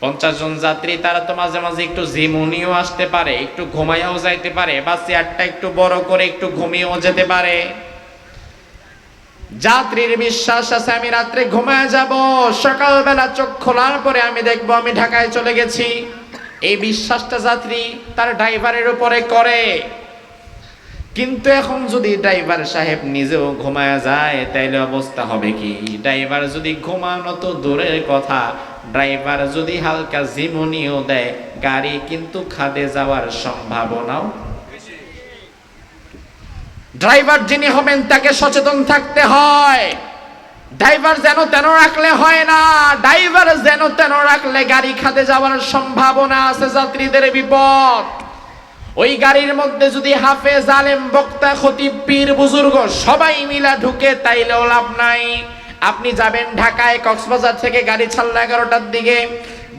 50 জন যাত্রী তারা তো মাঝে মাঝে একটু ঝিমুনিও আসতে পারে, একটু ঘুমাইয়াও যাইতে পারে, বা চেয়ারটা একটু বড় করে একটু ঘুমিয়েও যেতে পারে। যাত্রীর বিশ্বাস আছে আমি রাত্রে ঘুমায় যাব, সকালবেলা চোখ খোলার পরে আমি দেখবো আমি ঢাকায় চলে গেছি। এই বিশ্বাসটা যাত্রী তার ড্রাইভারের উপরে করে। কিন্তু এখন যদি ড্রাইভার সাহেব নিজেও ঘুমায় যায় তাইলে অবস্থা হবে কি? ড্রাইভার যদি ঘুমানো তো দূরের কথা, ড্রাইভার যদি হালকা ঝিমুনিও দেয় গাড়ি কিন্তু খাদে যাওয়ার সম্ভাবনাও। ড্রাইভার যিনি হবেন তাকে সচেতন থাকতে হয়। ড্রাইভার যেন তেন রাখলে হয় না, ড্রাইভার যেন তেন রাখলে গাড়ি খাদে যাওয়ার সম্ভাবনা আছে, যাত্রীদের বিপদ। ওই গাড়ির মধ্যে যদি হাফেজ, আলেম, বক্তা, খতিব, পীর, বুজুর্গ সবাই মিলা ঢুকে তাইলেও লাভ নাই। আপনি যাবেন ঢাকায়, কক্সবাজার থেকে গাড়ি ছাড়লো 11টার দিকে,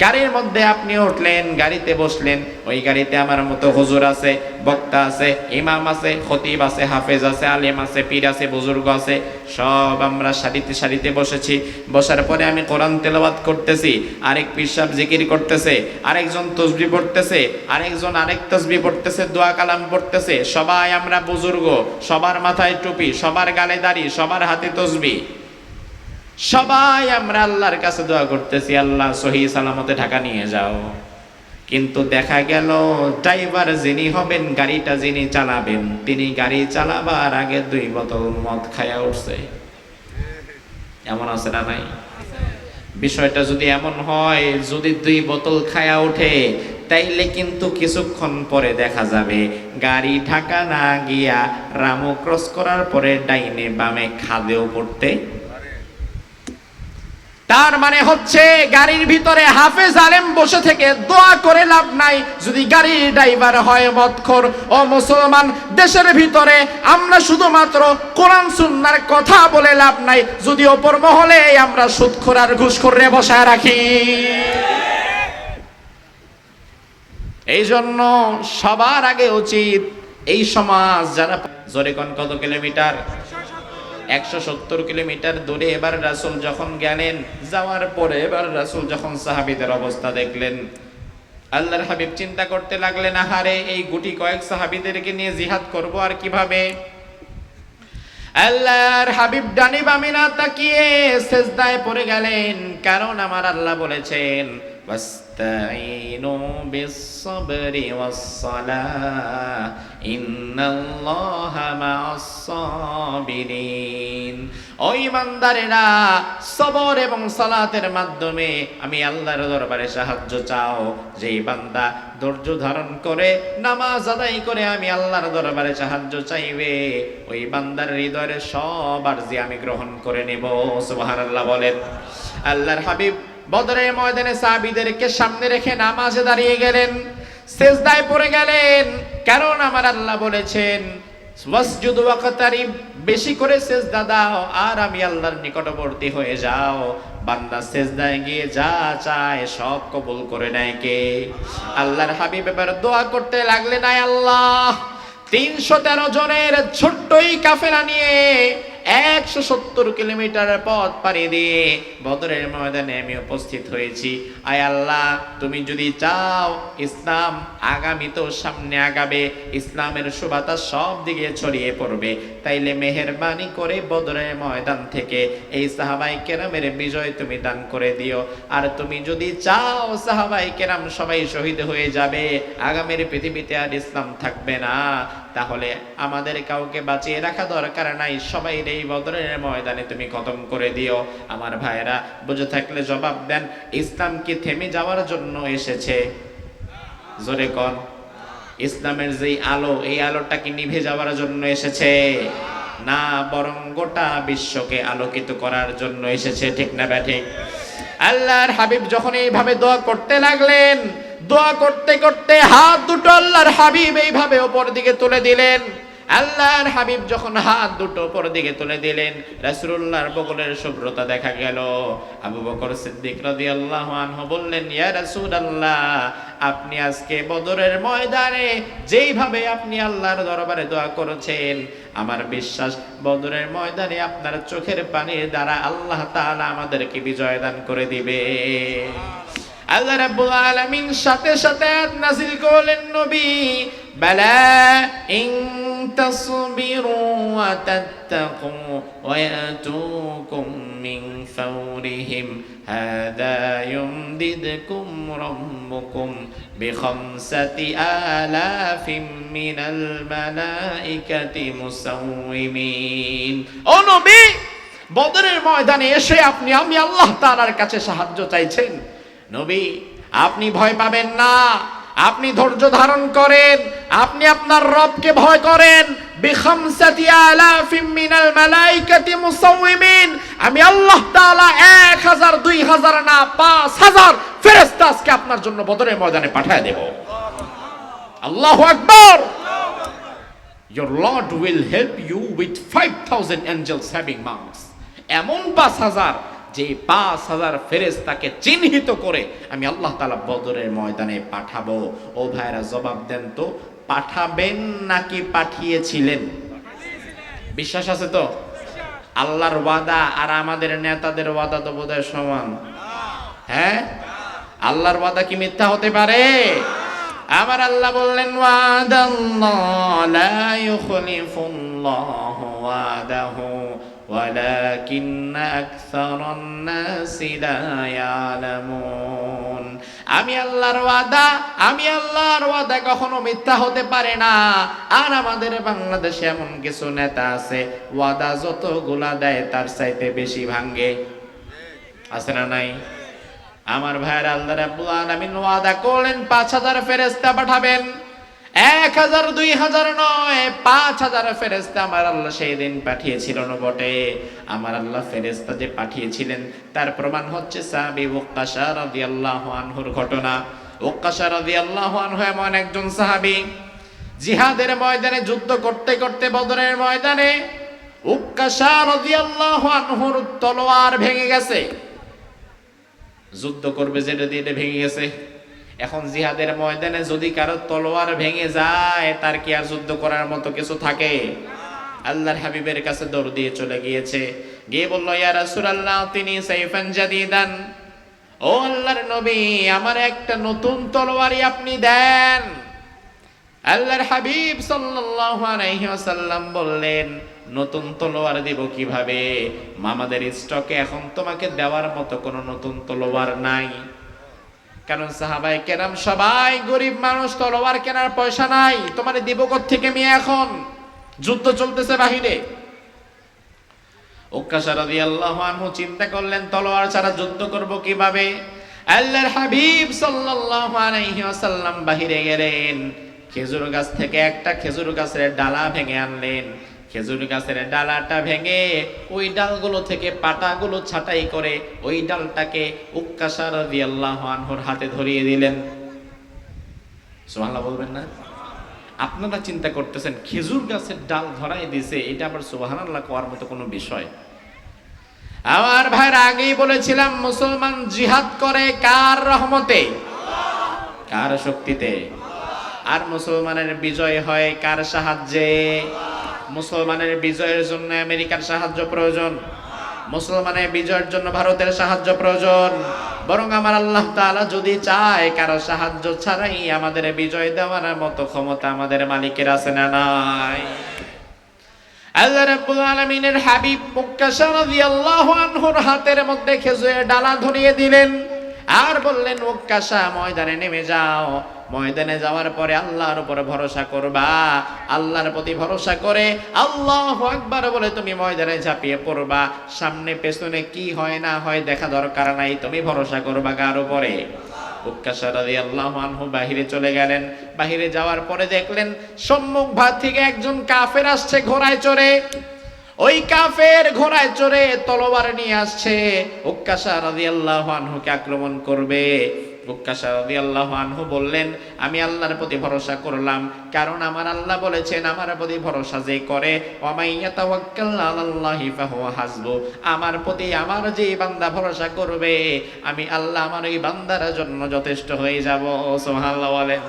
গাড়ির মধ্যে আপনি উঠলেন, গাড়িতে বসলেন, ওই গাড়িতে আমার মতো হুজুর আছে, বক্তা আছে, ইমাম আছে, খতিব আছে, হাফেজ আছে, আলেম আছে, পীর আছে, বুজুর্গ আছে, সব আমরা সারিতে সারিতে বসেছি। বসার পরে আমি কোরআন তেলাওয়াত করতেছি, আরেক পীর সাহেব জিকির করতেছে, আরেকজন তসবিহ পড়তেছে, আরেকজন আরেক তসবিহ পড়তেছে, দোয়া কালাম পড়তেছে। সবাই আমরা বুজুর্গ, সবার মাথায় টুপি, সবার গালে দাড়ি, সবার হাতে তসবিহ, সবাই আমরা আল্লাহর কাছে দোয়া করতেছি, আল্লাহ সহি সালামতে ঢাকা নিয়ে যাও। কিন্তু দেখা গেল ড্রাইভার যিনি হবেন, গাড়িটা যিনি চালাবেন, তিনি গাড়ি চালাবার আগে 2 বোতল মদ খায়া উঠছে। এমন আছে না নাই? বিষয়টা যদি এমন হয়, যদি 2 বোতল খায়া ওঠে, তাইলে কিন্তু কিছুক্ষণ পরে দেখা যাবে গাড়ি ঢাকা না গিয়া রামু ক্রস করার পরে ডাইনে বামে খাদেও পড়তে। তার মানে হচ্ছে গাড়ির ভিতরে হাফেজ আলেম বসে থেকে দোয়া করে লাভ নাই যদি গাড়ির ড্রাইভার হয় মদখোর। ও মুসলমান, দেশের ভিতরে আমরা শুধুমাত্র কোরআন সুন্নাহর কথা বলে লাভ নাই যদি ওপর মহলে আমরা সুদখোর আর ঘুষখোরে বসায় রাখি। এই জন্য সবার আগে উচিত এই সমাজ যারা, জোরে কোন কত কিলোমিটার? 170 কিলোমিটার দূরে এবার রাসূল যখন গেলেন, যাওয়ার পরে এবার রাসূল যখন সাহাবীদের অবস্থা দেখলেন, আল্লাহর হাবিব চিন্তা করতে লাগলেন, আহারে এই গুটি কয়েক সাহাবীদেরকে নিয়ে জিহাদ করব আর কিভাবে। আল্লাহর হাবিব ডানি বামে না তাকিয়ে সিজদায় পড়ে গেলেন, কারণ আমার আল্লাহ বলেছেন ওয়াস্তাইনু বিস-সাবরি ওয়াস-সালাহ ইন্নাল্লাহা মা'আস-সাবিরিন। ও ইমানদারেরা, সবর এবং সালাতের মাধ্যমে আমি আল্লাহর দরবারে সাহায্য চাও। যেই বান্দা ধৈর্য ধারণ করে নামাজ আদায় করে আমি আল্লাহর দরবারে সাহায্য চাইবে, ওই বান্দার হৃদয়ের সব আরজি আমি গ্রহণ করে নেব। সুবহানাল্লাহ বলেন। আল্লাহর হাবিব বদরের ময়দানে সাহাবীদেরকে সামনে রেখে নামাজে দাঁড়িয়ে গেলেন, সিজদায় পড়ে গেলেন, কারণ আমার আল্লাহ বলেছেন ওয়াসজুদু ওয়াকতারিব, বেশি করে সিজদা দাও আর আমি আল্লাহর নিকটবর্তী হয়ে যাও। বান্দা সিজদায় গিয়ে যা চায় সব কবুল করে নেয় কে? আল্লাহর হাবিব এবার দোয়া করতে লাগলেন, আয় আল্লাহ 313 জনের ছোট্ট এই কাফেলা নিয়ে 170 কিলোমিটার পথ পাড়ি দিয়ে বদরের ময়দানে আমি উপস্থিত হয়েছি। আয় আল্লাহ, তুমি যদি চাও ইসলাম আগামীতেও সামনে আগাবে, ইসলামের সুবাতাস সব দিকে ছড়িয়ে পড়বে, তাইলে মেহেরবানি করে বদরের ময়দান থেকে এই সাহাবায়ে কেরামের বিজয় তুমি দান করে দিও। আর তুমি যদি চাও সাহাবায়ে কেরাম সবাই শহীদ হয়ে যাবে, আগামীর পৃথিবীতে আর ইসলাম থাকবে না, তাহলে আমাদের কাউকে বাঁচিয়ে রাখা দরকার নাই, সবাই এই বদরের ময়দানে তুমি খতম করে দিও। আমার ভাইরা, বুঝে থাকলে জবাব দেন, ইসলাম কি থেমে যাওয়ার জন্য এসেছে? জোরে কোন। ইসলামের যেই আলো, এই আলোটা কি নিভে যাওয়ার জন্য এসেছে? না, বরং গোটা বিশ্বকে আলোকিত করার জন্য এসেছে। ঠিক না ব্যাঠিক? আল্লাহর হাবিব যখন এইভাবে দোয়া করতে লাগলেন, দোয়া করতে করতে হাত দুটো আল্লাহর হাবিব এইভাবে উপর দিকে তুলে দিলেন। আল্লাহর হাবিব যখন হাত দুটো উপর দিকে তুলে দিলেন, রাসূলুল্লাহর বগলের শুভ্রতা দেখা গেল। আবু বকর সিদ্দিক রাদিয়াল্লাহু আনহু বললেন, ইয়া রাসূলুল্লাহ, আপনি আজকে বদরের ময়দানে যেইভাবে আপনি আল্লাহর দরবারে দোয়া করেছেন, আমার বিশ্বাস বদরের ময়দানে আপনার চোখের পানির দ্বারা আল্লাহ তাআলা আমাদেরকে বিজয় দান করে দিবে। আল্লাহ রাব্বুল আলামিন সাথে সাথে নাযিল করলেন, নবী বালা ইন তাসবিরু ওয়া তাত্তাকু ওয়া ইয়াতুকুম মিন ফাওরিহিম হাদা ইউমদিদকুম রাব্বুকুম বিখামসাতি আলাফিম মিনাল মালাইকাতি মুসাউইমিন। ও নবী, বদরের ময়দানে এসে আপনি আমি আল্লাহ তাআলার কাছে সাহায্য চাইছেন। নবী, আপনি ভয় পাবেন না, আপনি ধৈর্য ধারণ করেন, আপনি আপনার রবকে ভয় করেন। বিখামসাতি আলাফিম মিনাল মালাইকাতি মুসাউইমিন, আমি আল্লাহ তাআলা 1000 2000 না 5000 ফেরেশতা আজকে আপনার জন্য বদরের ময়দানে পাঠিয়ে দেব। আল্লাহু আকবার। Your Lord will help you with 5000 angels having wings. এমন 5,000 যে 5,000 ফেরেশতাকে চিহ্নিত করে আমি আল্লাহ তাআলা বদরের ময়দানে পাঠাবো। ও ভাইরা জবাব দেন তো, পাঠাবেন নাকি পাঠিয়েছিলেন? বিশ্বাস আছে তো? আল্লাহর ওয়াদা আর আমাদের নেতাদের ওয়াদা তো বোধহয় সমান। হ্যাঁ, আল্লাহর ওয়াদা কি মিথ্যা হতে পারে? আমার আল্লাহ বললেন ওয়াদাল্লাহ লা ইউখলিফুল্লাহু ওয়াদাহু ওয়ালাকিন্না আকসারান নাসি লা ইয়ালামুন। আমি আল্লাহর ওয়াদা কখনো মিথ্যা হতে পারে না। আর আমাদের বাংলাদেশে এমন কিছু নেতা আছে ওয়াদা যতগুলা দেয় তার চাইতে বেশি ভাঙে। আছে না নাই? আমার ভাইয়ের আল্লাহ রাব্বুল আলামিন ওয়াদা করলেন 5,000 ফেরেশতা পাঠাবেন। 1,000 2,000 নয়, 5,000 ফেরেশতা আমার আল্লাহ সেই দিন পাঠিয়েছিল না বটে। আমার আল্লাহ ফেরেশতা যে পাঠিয়েছিলেন তার প্রমাণ হচ্ছে সাহাবী ওয়াক্কাশা রাদিয়াল্লাহু আনহুর ঘটনা। ওয়াক্কাশা রাদিয়াল্লাহু আনহু এমন একজন সাহাবী, জিহাদের ময়দানে যুদ্ধ করতে করতে বদরের ময়দানে ওয়াক্কাশা রাদিয়াল্লাহু আনহুর তলোয়ার ভেঙে গেছে। যুদ্ধ করবে যেটা দিয়ে এটা ভেঙে গেছে। এখন জিহাদের ময়দানে যদি কারো তলোয়ার ভেঙে যায় তার কি আর যুদ্ধ করার মতো কিছু থাকে? আল্লাহর হাবিবের কাছে দৌড় দিয়ে চলে গিয়েছে, গিয়ে বলল ইয়া রাসূলুল্লাহ তিনি সাইফান জাদিদান, ও আল্লাহর নবী আমার একটা নতুন তলোয়ারই আপনি দেন। আল্লাহর হাবিব সাল্লাল্লাহু আলাইহি ওয়াসাল্লাম বললেন নতুন তলোয়ার দিব কিভাবে? আমাদের স্টকে এখন তোমাকে দেওয়ার মতো কোনো নতুন তলোয়ার নাই। কারণ সাহাবায়ে কেরাম সবাই গরিব মানুষ, তলোয়ার কেনার পয়সা নাই, তোমারে দিব কোত্থেকে মেয়ে? এখন যুদ্ধ চলতেছে বাহিরে। উক্কাশা রাদিয়াল্লাহু আনহু চিন্তা করলেন তলোয়ার ছাড়া যুদ্ধ করব কিভাবে? আল্লাহর হাবিব সাল্লাল্লাহু আলাইহি ওয়াসাল্লাম বাহিরে গেলেন, খেজুর গাছ থেকে একটা খেজুর গাছের ডালা ভেঙে আনলেন। খেজুর গাছের ডালাটা ভেঙে ওই ডালগুলো থেকে পাতাগুলো ছাঁটাই করে ওই ডালটাকে উক্কাশা রাদিয়াল্লাহু আনহুর হাতে ধরিয়ে দিলেন। সুবহানাল্লাহ বলবেন না? আপনারা চিন্তা করতেছেন খেজুর গাছের ডাল ধরাই দিছে, এটা আবার সুবহানাল্লাহ কোয়ার মতো কোনো বিষয়? আমার ভাইরা আগেই বলেছিলাম মুসলমান জিহাদ করে কার রহমতে? কার শক্তিতে? আর মুসলমানের বিজয় হয় কার সাহায্যে? মুসলমানের বিজয়ের জন্য আমেরিকার সাহায্য প্রয়োজন, মুসলমানের বিজয়ের জন্য ভারতের সাহায্য প্রয়োজন। বরং আমার আল্লাহ তাআলা যদি চায় কারো সাহায্য ছাড়াই আমাদের বিজয় দেওয়ার মতো ক্ষমতা আমাদের মালিকের আছে না নাই? আল্লাহ রাব্বুল আলামিনের হাবিব উক্কাশা রাদিয়াল্লাহু আনহুর হাতের মধ্যে খেজুরের ডালা ধরিয়ে দিলেন আর বললেন উক্কাশা ময়দানে নেমে যাও। ময়দানে যাওয়ার পরে আল্লাহর উপরে ভরসা করবা, আল্লাহর প্রতি ভরসা করে আল্লাহু আকবার বলে তুমি ময়দানে ঝাঁপিয়ে পড়বা। সামনে পেছনে কি হয় না হয় দেখা দরকার নাই, তুমি ভরসা করবা কার উপরে? উক্কাশা রাদিয়াল্লাহু আনহু বাহিরে চলে গেলেন। বাহিরে যাওয়ার পরে দেখলেন সম্মুখ ভাগ থেকে একজন কাফের আসছে ঘোড়ায় চড়ে। ওই কাফের ঘোড়ায় চড়ে তলোয়ার নিয়ে আসছে, উক্কাশা রাদিয়াল্লাহু আনহুকে আক্রমণ করবে। উক্কাশা রাদিয়াল্লাহু আনহু বললেন আমি আল্লাহর প্রতি ভরসা করলাম, কারণ আমার আল্লাহ বলেছেন আমার প্রতি ভরসা যে করে ওয়ামাইয়া তাওয়াক্কাল আলাল্লাহি ফাহুয়া হাসবু, আমার প্রতি আমার যে বান্দা ভরসা করবে আমি আল্লাহ আমার এই বান্দার জন্য যথেষ্ট হয়ে যাব। সুবহানাল্লাহ বলেন।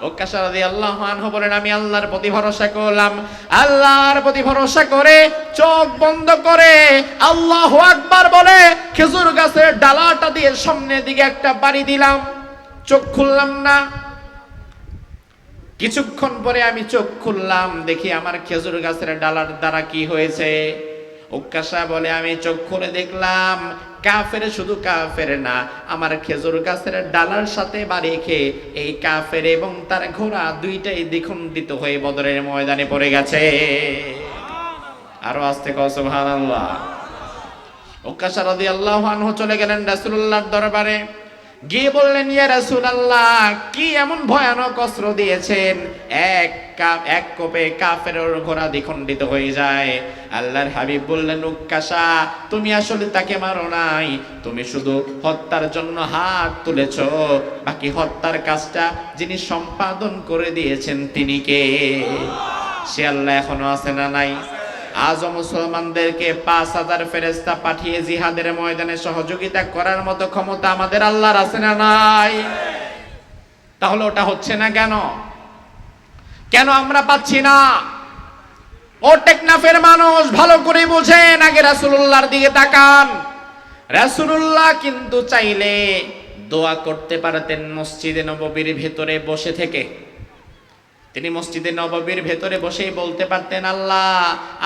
উক্কাশা রাদিয়াল্লাহু আনহু বলেন আমি আল্লাহর প্রতি ভরসা করলাম। আল্লাহর প্রতি ভরসা করে চোখ বন্ধ করে আল্লাহু আকবার বলে খেজুর গাছের ডালাটা দিয়ে সামনের দিকে একটা বাড়ি দিলাম। চোখ খুললাম না। কিছুক্ষণ পরে আমি চোখ খুললাম, দেখি আমার খেজুর গাছের ডালার দ্বারা কি হয়েছে। উক্কাশা বলে আমি চোখ খুলে দেখলাম কাফের শুধু কাফের না, আমার খেজুর গাছের ডালার সাথে বাড়ি খেয়ে এই কাফের এবং তার ঘোড়া দুইটাই দ্বিখণ্ডিত হয়ে বদরের ময়দানে পড়ে গেছে। আরো আস্তে কও সুবহানাল্লাহ। উক্কাশা রাদিয়াল্লাহু আনহু চলে গেলেন রাসূলুল্লাহর দরবারে, গিয়ে বললেন ইয়া রাসূলুল্লাহ কি এমন ভয়ানক অস্ত্র দিয়েছেন এক কোপে কাফের ঘোড়া দ্বিখণ্ডিত হয়ে যায়। আল্লাহর হাবিব বললেন উক্কাশা তুমি আসলে তাকে মারো নাই, তুমি শুধু হত্যার জন্য হাত তুলেছো, বাকি হত্যার কাজটা যিনি সম্পাদন করে দিয়েছেন তিনি কে? সে আল্লাহ এখনো আছে না নাই? আজও মুসলমানদেরকে 5,000 ফেরেশতা পাঠিয়ে জিহাদের ময়দানে সহযোগিতা করার মতো ক্ষমতা আমাদের আল্লাহর আছে না নাই? তাহলে ওটা হচ্ছে না কেন? কেন আমরা পাচ্ছি না? ও টেকনাফের মানুষ ভালো করে বোঝেন, আগে রাসূলুল্লাহর দিকে তাকান। রাসূলুল্লাহ কিন্তু চাইলে দোয়া করতে পারতেন মসজিদে নববীর ভেতরে বসে থেকে। তিনি মসজিদে নববীর ভেতরে বসেই বলতে পারতেন, আল্লাহ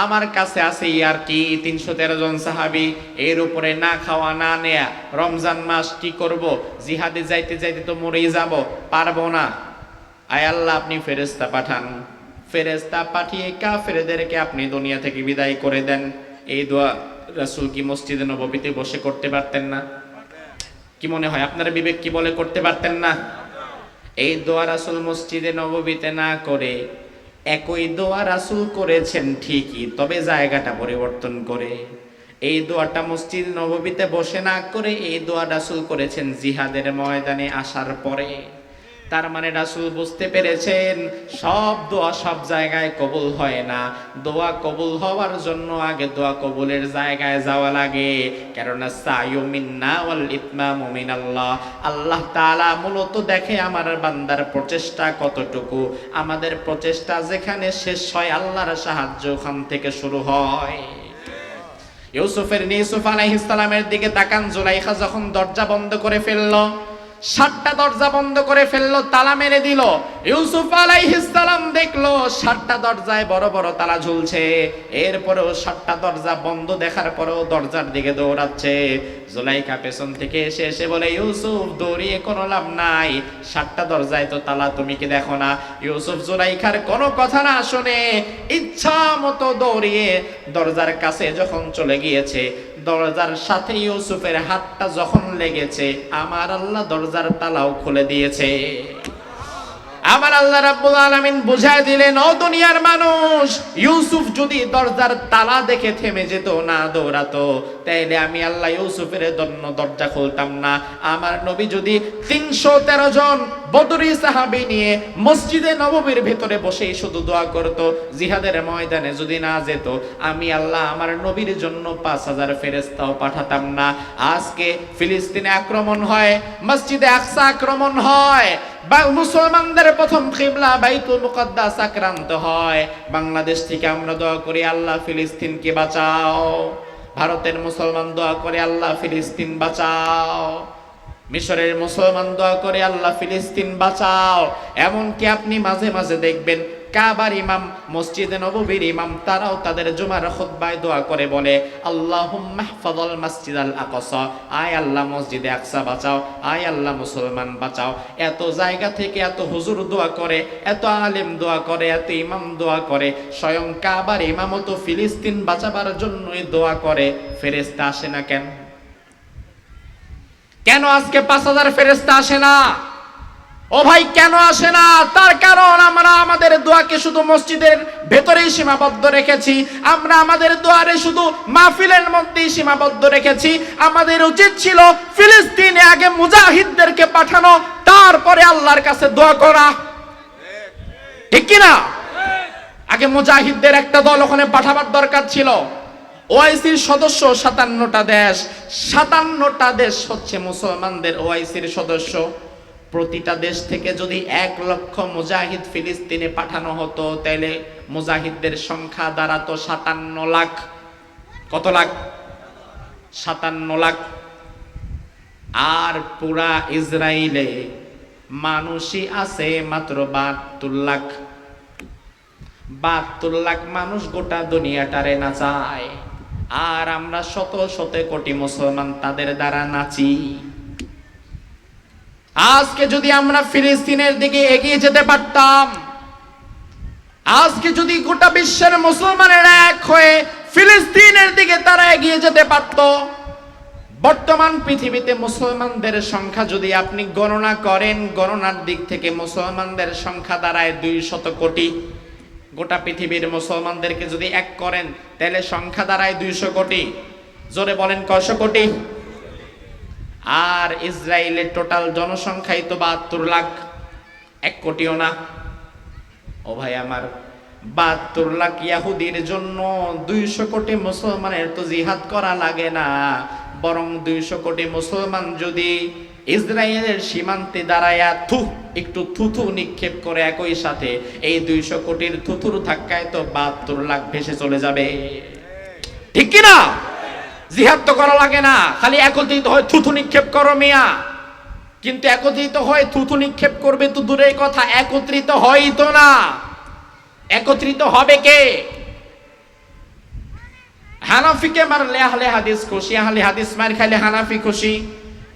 আমার কাছে আছে আর কি 313 জন সাহাবী, এর উপরে না খাওয়া না নেয়া, রমজান মাস কি করব, জিহাদে যাইতে যাইতে তো মরেই যাব, পারবো না। আয় আল্লাহ আপনি ফেরেশতা পাঠান, ফেরেশতা পাঠিয়ে কাফেরদেরকে আপনি দুনিয়া থেকে বিদায় করে দেন। এই দোয়া রাসূল কি মসজিদে নববীতে বসে করতে পারতেন না? কি মনে হয় আপনার বিবেক কি বলে করতে পারতেন না? এই দোয়া রাসূল মসজিদে নববীতে না করে একই দোয়া রাসূল করেছেন ঠিকই, তবে জায়গাটা পরিবর্তন করে। এই দোয়াটা মসজিদ নববীতে বসে না করে এই দোয়া রাসূল করেছেন জিহাদের ময়দানে আসার পরে। তার মানে রাসূল বুঝতে পেরেছেন সব দোয়া সব জায়গায় কবুল হয় না। দোয়া কবুল হওয়ার জন্য আগে দোয়া কবুলের জায়গায় যাওয়া লাগে। কেননা সায়ু মিন্না ওয়াল ইতমামু মিনাল্লাহ। আল্লাহ তাআলা মূলত দেখে আমার বান্দার প্রচেষ্টা কতটুকু। আমাদের প্রচেষ্টা যেখানে শেষ হয় আল্লাহর সাহায্য ওখান থেকে শুরু হয়। ইউসুফ আলাইহিস সালামের দিকে তাকান। জুলাইখা যখন দরজা বন্ধ করে ফেললো, 7টা দরজা বন্ধ করে ফেললো, তালা মেরে দিল। ইউসুফ আলাইহিস সালাম দেখলো 7টা দরজায় বড় বড় তালা ঝুলছে। এরপরেও 7টা দরজা বন্ধ দেখার পরেও দরজার দিকে দৌড়াচ্ছে। জুলাইখা পেছন থেকে এসে বলে, ইউসুফ দৌড়িয়ে কোনো লাভ নাই, 7টা দরজায় তো তালা, তুমি কি দেখো না? ইউসুফ জুলাইখার কোনো কথা না শুনে ইচ্ছা মতো দৌড়িয়ে দরজার কাছে যখন চলে গিয়েছে, দরজার সাথে ইউসুফের হাতটা যখন লেগেছে, আমার আল্লাহ দরজার তালাও খুলে দিয়েছে। আমার আল্লাহ রাব্বুল আলামিন বুঝায় দিলেন, ও দুনিয়ার মানুষ, ইউসুফ যদি দরজার তালা দেখে থেমে যেত, না দৌড়াতো, তাইলে আমি আল্লাহ ইউসুফের জন্য দরজা খুলতাম না। আমার নবী যদি 313 জন বদরি সাহাবী নিয়ে মসজিদে নববীর ভেতরে বসেই শুধু দোয়া করত, জিহাদের ময়দানে যদি না যেত, আমি আল্লাহ আমার নবীর জন্য 5,000 ফেরেশতাও পাঠাতাম না। আজকে ফিলিস্তিনে আক্রমণ হয়, মসজিদে আকসা আক্রমণ হয়, মুসলমানদের প্রথম কিবলা বাইতুল মুকদ্দাস আক্রান্ত হয়, বাংলাদেশ থেকে আমরা দোয়া করি আল্লাহ ফিলিস্তিনকে বাঁচাও। ভারতের মুসলমান দোয়া করে আল্লাহ ফিলিস্তিন বাঁচাও। মিশরের মুসলমান দোয়া করে আল্লাহ ফিলিস্তিন বাঁচাও। এমনকি আপনি মাঝে মাঝে দেখবেন কাবার ইমাম, মসজিদে নববীর ইমাম, তারাও তাদের জুমার খুতবায় দোয়া করে বলে, আল্লাহুম্মা ইহফাযাল মাসজিদাল আকসা, আয় আল্লাহ মসজিদে আকসা বাঁচাও, আয় আল্লাহ মুসলমান বাঁচাও। এত জায়গা থেকে এত হুজুর দোয়া করে, এত আলেম দোয়া করে, এত ইমাম দোয়া করে, স্বয়ং কাবার ইমামও তো ফিলিস্তিন বাঁচাবার জন্যই দোয়া করে। ফেরেশতা আসে না কেন? কেন আজকে 5,000 ফেরেশতা আসে না? ও ভাই কেন আসে না? তার কারণ আমরা আমাদের দোয়াকে শুধু মসজিদের ভেতরেই সীমাবদ্ধ রেখেছি। আমরা আমাদের দোয়ারে শুধু মাহফিলের মধ্যেই সীমাবদ্ধ রেখেছি। আমাদের উচিত ছিল ফিলিস্তিনে আগে মুজাহিদদেরকে পাঠানো, তারপরে আল্লাহর কাছে দোয়া করা। ঠিক কি না? আগে মুজাহিদদের একটা দল ওখানে পাঠাবার দরকার ছিল। ওআইসির সদস্য 57টা দেশ, 57টা দেশ হচ্ছে মুসলমানদের ওআইসির সদস্য। প্রতিটা দেশ থেকে যদি 1 লক্ষ মুজাহিদ ফিলিস্তিনে পাঠানো হতো, তাহলে মুজাহিদদের সংখ্যা দাঁড়াতো 57 লাখ। কত লাখ? 57 লাখ। আর পুরা ইসরায়েলে মানুষই আছে মাত্র 72 লাখ। 72 লাখ মানুষ গোটা দুনিয়াটারে নাচায়, আর আমরা শত শত কোটি মুসলমান তাদের দ্বারা নাচি। আজকে যদি আমরা ফিলিস্তিনের দিকে এগিয়ে যেতে পারতাম, আজকে যদি গোটা বিশ্বের মুসলমানেরা এক হয়ে ফিলিস্তিনের দিকে তারা এগিয়ে যেতে পারত, বর্তমান পৃথিবীতে মুসলমানদের সংখ্যা যদি আপনি গণনা করেন, গণনার দিক থেকে মুসলমানদের সংখ্যা দাঁড়ায় 200 কোটি। গোটা পৃথিবীর মুসলমানদেরকে যদি এক করেন, তাহলে সংখ্যা দাঁড়ায় 200 কোটি। জোরে বলেন কয়শো কোটি? আর ইসরায়েলের টোটাল জনসংখ্যাই তো 72 লাখ, 1 কোটিও না। ও ভাই আমার, ৭২ লাখ ইহুদির জন্য 200 কোটি মুসলমানের তো জিহাদ করা লাগে না, বরং 200 কোটি মুসলমান যদি ইসরায়েলের সীমান্তে দাঁড়ায়া একটু থুথু নিক্ষেপ করে একই সাথে, এই 200 কোটির থুথুর ধাক্কায় তো ৭২ লাখ ভেসে চলে যাবে। ঠিক কি না? জিহাদ তো করা লাগে না, খালি একত্রিত হয় থুথু নিক্ষেপ করো মিয়া। কিন্তু একত্রিত হয় থুথু নিক্ষেপ করবে তো দূরের কথা, একত্রিত হয়ই তো না। একত্রিত হবে কে? হানাফিকে মারলে আহলে হাদিস খুশি, আহলে হাদিস মার খাইলে হানাফি খুশি,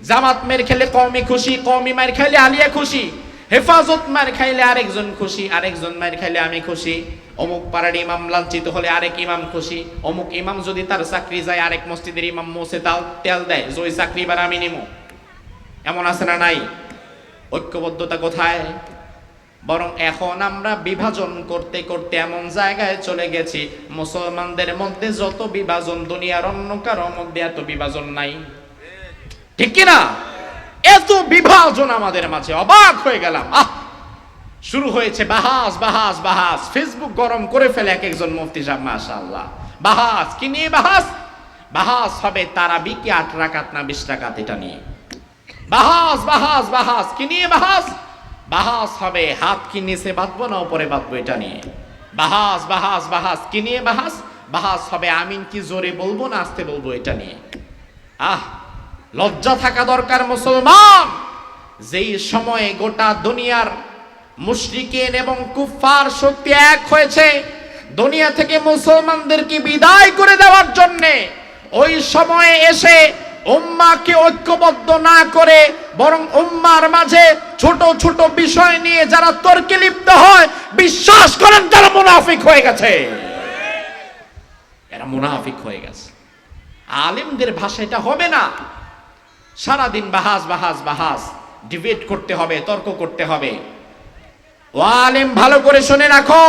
জামাত মের খেলে কওমি খুশি, কওমি মার খাইলে আলিয়া খুশি, হেফাজত মার খাইলে আরেকজন খুশি, আরেকজন মার খাইলে আমি খুশি, অমুক পাড়ার ইমাম লাঞ্ছিত হলে আরেক ইমাম খুশি, অমুক ইমাম যদি তার চাকরি যায় আরেক মসজিদের ইমাম মোসে তেল দেয় যে ওই চাকরি এবার আমি নিমু। এমন আছে না নাই? ঐক্যবদ্ধতা কোথায়? বরং এখন আমরা বিভাজন করতে করতে এমন জায়গায় চলে গেছি, মুসলমানদের মধ্যে যত বিভাজন, দুনিয়ার অন্য কারো মধ্যে এত বিভাজন নাই। ঠিক কিনা? এত বিভাজন আমাদের মাঝে, অবাক হয়ে গেলাম। শুরু হয়েছে বাহাস বাহাস বাহাস, ফেসবুক গরম করে ফেলে এক একজন মুফতি সাহেব, মাশাআল্লাহ। বাহাস কি নিয়ে বাহাস? বাহাস হবে তারাবি কি 8 রাকাত না 20 রাকাত, এটা নিয়ে বাহাস বাহাস বাহাস। কি নিয়ে বাহাস? বাহাস হবে হাত কি নিচে বাঁধবো না উপরে বাঁধবো, এটা নিয়ে বাহাস বাহাস বাহাস। কি নিয়ে বাহাস? বাহাস হবে আমিন কি জোরে বলবো না আস্তে বলবো, এটা নিয়ে। লজ্জা থাকা দরকার মুসলমান। যেই সময়ে গোটা দুনিয়ার মুশরিকিন এবং কুফফার শক্তি এক হয়েছে দুনিয়া থেকে মুসলমানদেরকে বিদায় করে দেওয়ার জন্য, ওই সময়ে এসে উম্মাহকে ঐক্যবদ্ধ না করে বরং উম্মার মাঝে ছোট ছোট বিষয় নিয়ে যারা তর্কে লিপ্ত হয়, বিশ্বাস করেন তারা মুনাফিক হয়ে গেছে। এরা মুনাফিক হয়ে গেছে। আলেমদের ভাষা এটা হবে না। সারাদিন বাহাস বাহাস বাহাস, ডিবেট করতে হবে, তর্ক করতে হবে। ও আলেম ভালো করে শুনে রাখো,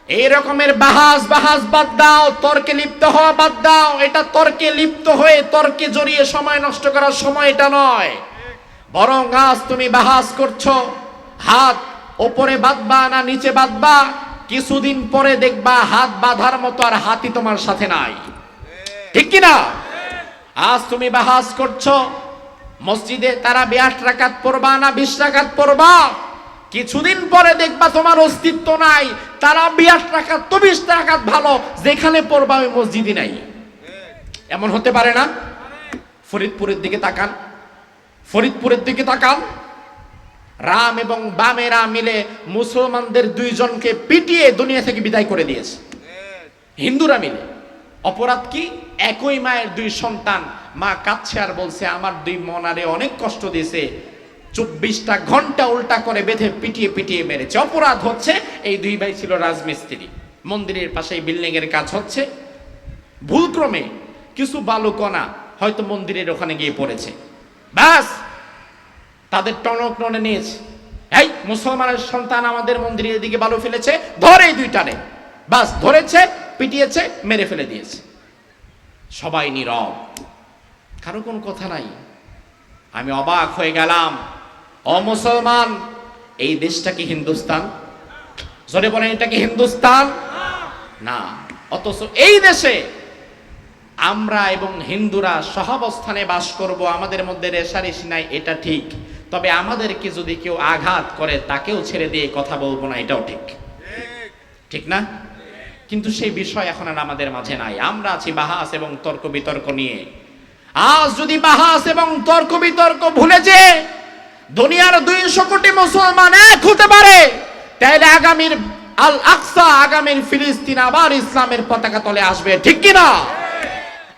এই রকমের বাহাস বাহাস বাদ দাও, তর্কে লিপ্ত হওয়া বাদ দাও। এটা তর্কে লিপ্ত হয়ে তর্কে জড়িয়ে সময় নষ্ট করার সময় এটা নয়। বরং আজ তুমি বাহাস করছো, হাত ওপরে বাঁধবা না নিচে বাঁধবা, কিছুদিন পরে দেখবা হাত বাঁধার মতো আর হাতই তোমার সাথে নাই। ঠিক কিনা? আজ তুমি বাহাস করছো মসজিদে তারাবি 8 রাকাত পড়বা না 20 রাকাত পড়বা, কিছুদিন পরে দেখবা তোমার অস্তিত্ব নাই। তারাবি 8 রাকাত তো 20 রাকাত ভালো, যেখানে পড়বা ওই মসজিদই নাই। এমন হতে পারে না? ফরিদপুরের দিকে তাকান, ফরিদপুরের দিকে তাকান। রাম এবং বামেরা মিলে মুসলমানদের 2 জনকে পিটিয়ে দুনিয়া থেকে বিদায় করে দিয়েছে, হিন্দুরা মিলে। অপরাধ কি? একই মায়ের 2 সন্তান, মা কাঁদছে আর বলছে আমার 2 মনারে অনেক কষ্ট দিয়েছে, 24টা ঘন্টা উল্টা করে বেঁধে পিটিয়ে পিটিয়ে মেরেছে। অপরাধ হচ্ছে এই 2 ভাই ছিল রাজমিস্ত্রি, মন্দিরের পাশে বিল্ডিং এর কাজ হচ্ছে, ভুলক্রমে কিছু বালুকণা হয়তো মন্দিরের ওখানে গিয়ে পড়েছে, ব্যাস তাদের টনক টনে নিয়েছে। এই মুসলমানের সন্তান আমাদের মন্দিরের দিকে বালু ফেলেছে, ধরে 2টারে, বাস ধরেছে, পিটিয়েছে, মেরে ফেলে দিয়েছে। সবাই নীরব, কারো কোনো কথা নাই। আমি অবাক হয়ে গেলাম। ও মুসলমান, এই দেশটা কি হিন্দুস্তান? জোরে বলেন, এটা কি হিন্দুস্তান? না। অথচ এই দেশে আমরা এবং হিন্দুরা সহাবস্থানে বাস করব, আমাদের মধ্যে রেষারেষি নাই, এটা ঠিক। তবে আমাদেরকে যদি কেউ আঘাত করে তাকেও ছেড়ে দিয়ে কথা বলবো না, এটাও ঠিক। ঠিক না? কিন্তু সেই বিষয় এখন আর আমাদের মাঝে নাই। আমরা আছি বাহাস এবং তর্ক বিতর্ক নিয়ে। আজ যদি বাহাস এবং তর্ক বিতর্ক ভুলে যে দুনিয়ার 200 কোটি মুসলমান এক হতে পারে, তাহলে আগামীর আল আকসা, আগামীর ফিলিস্তিন আবার ইসলামের পতাকা তলে আসবে। ঠিক কিনা?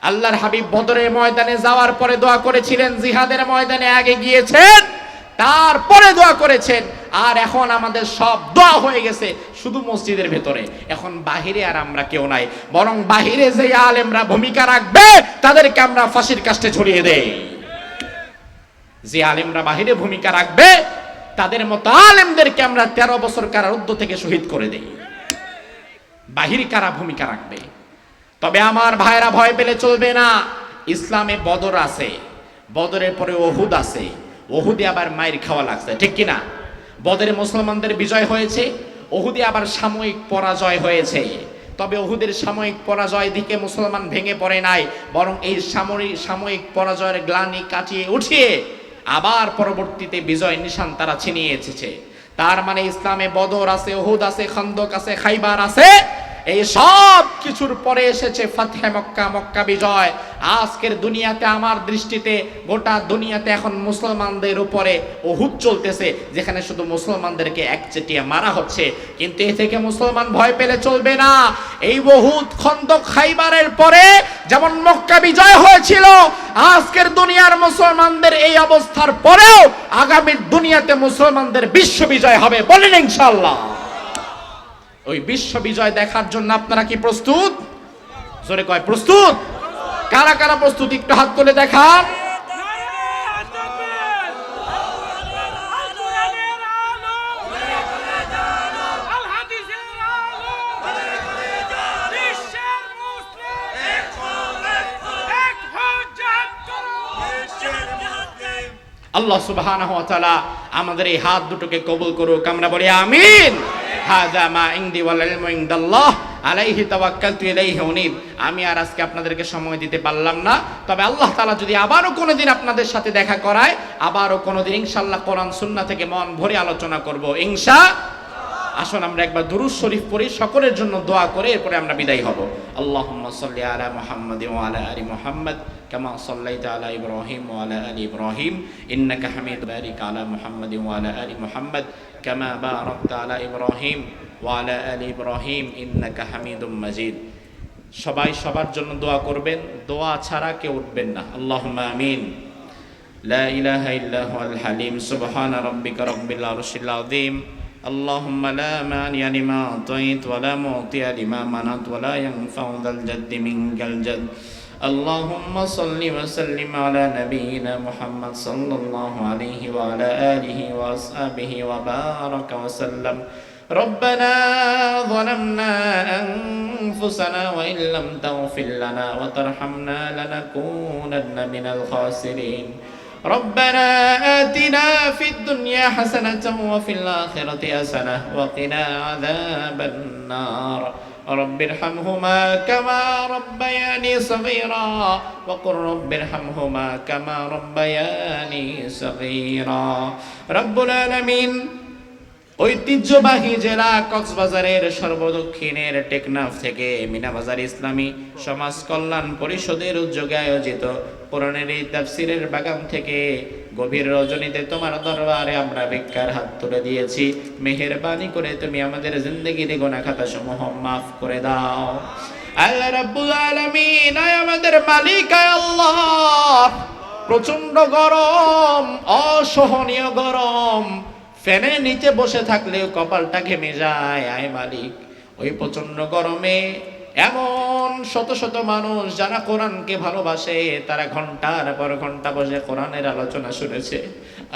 আল্লাহর হাবিব বদরের ময়দানে যাওয়ার পরে দোয়া করেছিলেন, জিহাদের ময়দানে আগে গিয়েছেন, তারপরে দোয়া করেছেন। আর এখন আমাদের সব দোয়া হয়ে গেছে শুধু মসজিদের ভেতরে। এখন বাহিরে আর আমরা কেউ নাই, বরং বাহিরে যে আলেমরা ভূমিকা রাখবে তাদেরকে আমরা ফাঁসির কাস্টে ঝুলিয়ে দেই। যে আলেমরা বাহিরে ভূমিকা রাখবে তাদের মতো আলেমদেরকে আমরা 13 বছর কারারুদ্ধ থেকে শহীদ করে দেই। বাহিরে কারা ভূমিকা রাখবে? তবে আমার ভাইরা ভয় পেলে চলবে না। ইসলামে বদর আছে, বদরের পরে ওহুদ আছে, ওহুদে আবার মায়ের খাওয়া লাগছে। ঠিক কিনা? বদরে মুসলমানদের বিজয় হয়েছে, উহুদে আবার সাময়িক পরাজয় হয়েছে, তবে উহুদের সাময়িক পরাজয় দিকে মুসলমান ভেঙে পড়ে নাই, বরং এই সাময়িক পরাজয়ের গ্লানি কাটিয়ে উঠিয়ে আবার পরবর্তীতে বিজয় নিশান তারা ছিনিয়ে এসেছে। তার মানে ইসলামে বদর আছে, উহুদ আছে, খন্দক আছে, খাইবার আছে, এই সব কিছুর পরে এসেছে ফাতহে মক্কা, মক্কা বিজয়। আজকের দুনিয়াতে আমার দৃষ্টিতে গোটা দুনিয়াতে এখন মুসলমানদের উপরে উহুদ চলতেছে, যেখানে শুধু মুসলমানদেরকে একচেটিয়া মারা হচ্ছে, কিন্তু এ থেকে মুসলমান ভয় পেলে চলবে না। এই উহুদ, খন্দক, খাইবারের পরে যেমন মক্কা বিজয় হয়েছিল, আজকের দুনিয়ার মুসলমানদের এই অবস্থার পরেও আগামী দুনিয়াতে মুসলমানদের বিশ্ব বিজয় হবে, বলেন ইনশাআল্লাহ। ওই বিশ্ব বিজয় দেখার জন্য আপনারা কি প্রস্তুত? জোরে কয় প্রস্তুত? কারা কারা প্রস্তুত একটু হাত তুলে দেখান। আল্লাহ সুবহানাহু ওয়া তাআলা আমাদের এই হাত দুটোকে কবুল করুক, আমরা বলি আমিন। হাযা মা ইনদি ওয়াল ইলমু ইনদাল্লাহ আলাইহি তাওয়াক্কালতু ইলাইহি উনীব। আমি আর আজকে আপনাদেরকে সময় দিতে পারলাম না, তবে আল্লাহ তাআলা যদি আবারও কোনোদিন আপনাদের সাথে দেখা করায়, আবারও কোনোদিন ইনশাআল্লাহ কোরআন সুন্নাহ থেকে মন ভরে আলোচনা করব ইনশাআল্লাহ। আসুন আমরা একবার দুরূদ শরীফ পড়ি, সকলের জন্য দোয়া করে এরপরে আমরা বিদায় হব। আল্লাহুম্মা সাল্লি আলা মুহাম্মাদ ওয়া আলা আলি মুহাম্মাদ কামা সাল্লাইতা আলা ইব্রাহিম ওয়া আলা আলি ইব্রাহিম ইন্নাকা হামিদ, বারিক আলা মুহাম্মাদ ওয়া আলা আলি মুহাম্মাদ কামা বারাকতা আলা ইব্রাহিম ওয়া আলা আলি ইব্রাহিম ইন্নাকা হামিদুম মাজিদ। সবাই সবার জন্য দোয়া করবেন, দোয়া ছাড়া কেউ উঠবেন না। আল্লাহুম্মা আমিন। লা ইলাহা ইল্লা হুয়াল হালিম, সুবহানা রাব্বিকা রাব্বিল আরশিল আযীম। اللهم لا مانع لما أعطيت ولا معطي لما منعت ولا ينفع ذا الجد منك الجد. اللهم صل وسلم على نبينا محمد صلى الله عليه وعلى آله وأصحابه وبارك وسلم. ربنا ظلمنا أنفسنا وإن لم تغفر لنا وترحمنا لنكونن من الخاسرين. ربنا آتنا في الدنيا حسنة وفي الآخرة حسنة وقنا عذاب النار. رب ارحمهما كما ربياني صغيرا وقل رب ارحمهما كما ربياني صغيرا. رب العالمين ঐতিহ্যবাহী জেলা কক্সবাজারের সর্বদক্ষিণের টেকনাফ থেকে মিনাবাজার ইসলামী সমাজ কল্যাণ পরিষদের উদ্যোগে আয়োজিত কোরআনের এই তাফসীরের বাগান থেকে গভীর রজনীতে তোমার দরবারে আমরা ভিক্ষার হাত তুলে দিয়েছি। মেহেরবানি করে তুমি আমাদের জিন্দেগির গুনাহ খাতা সমূহ মাফ করে দাও। আল্লাহ রাব্বুল আলামিন, আমাদের মালিক আল্লাহ, প্রচন্ড গরম, অসহনীয় গরম, ফ্যানের নিচে বসে থাকলেও কপালটা ঘেমে যায়। আয় মালিক, ওই প্রচন্ড গরমে এমন শত শত মানুষ যারা কোরআনকে ভালোবাসে, তারা ঘন্টার পর ঘন্টা বসে কোরআনের আলোচনা শুনেছে।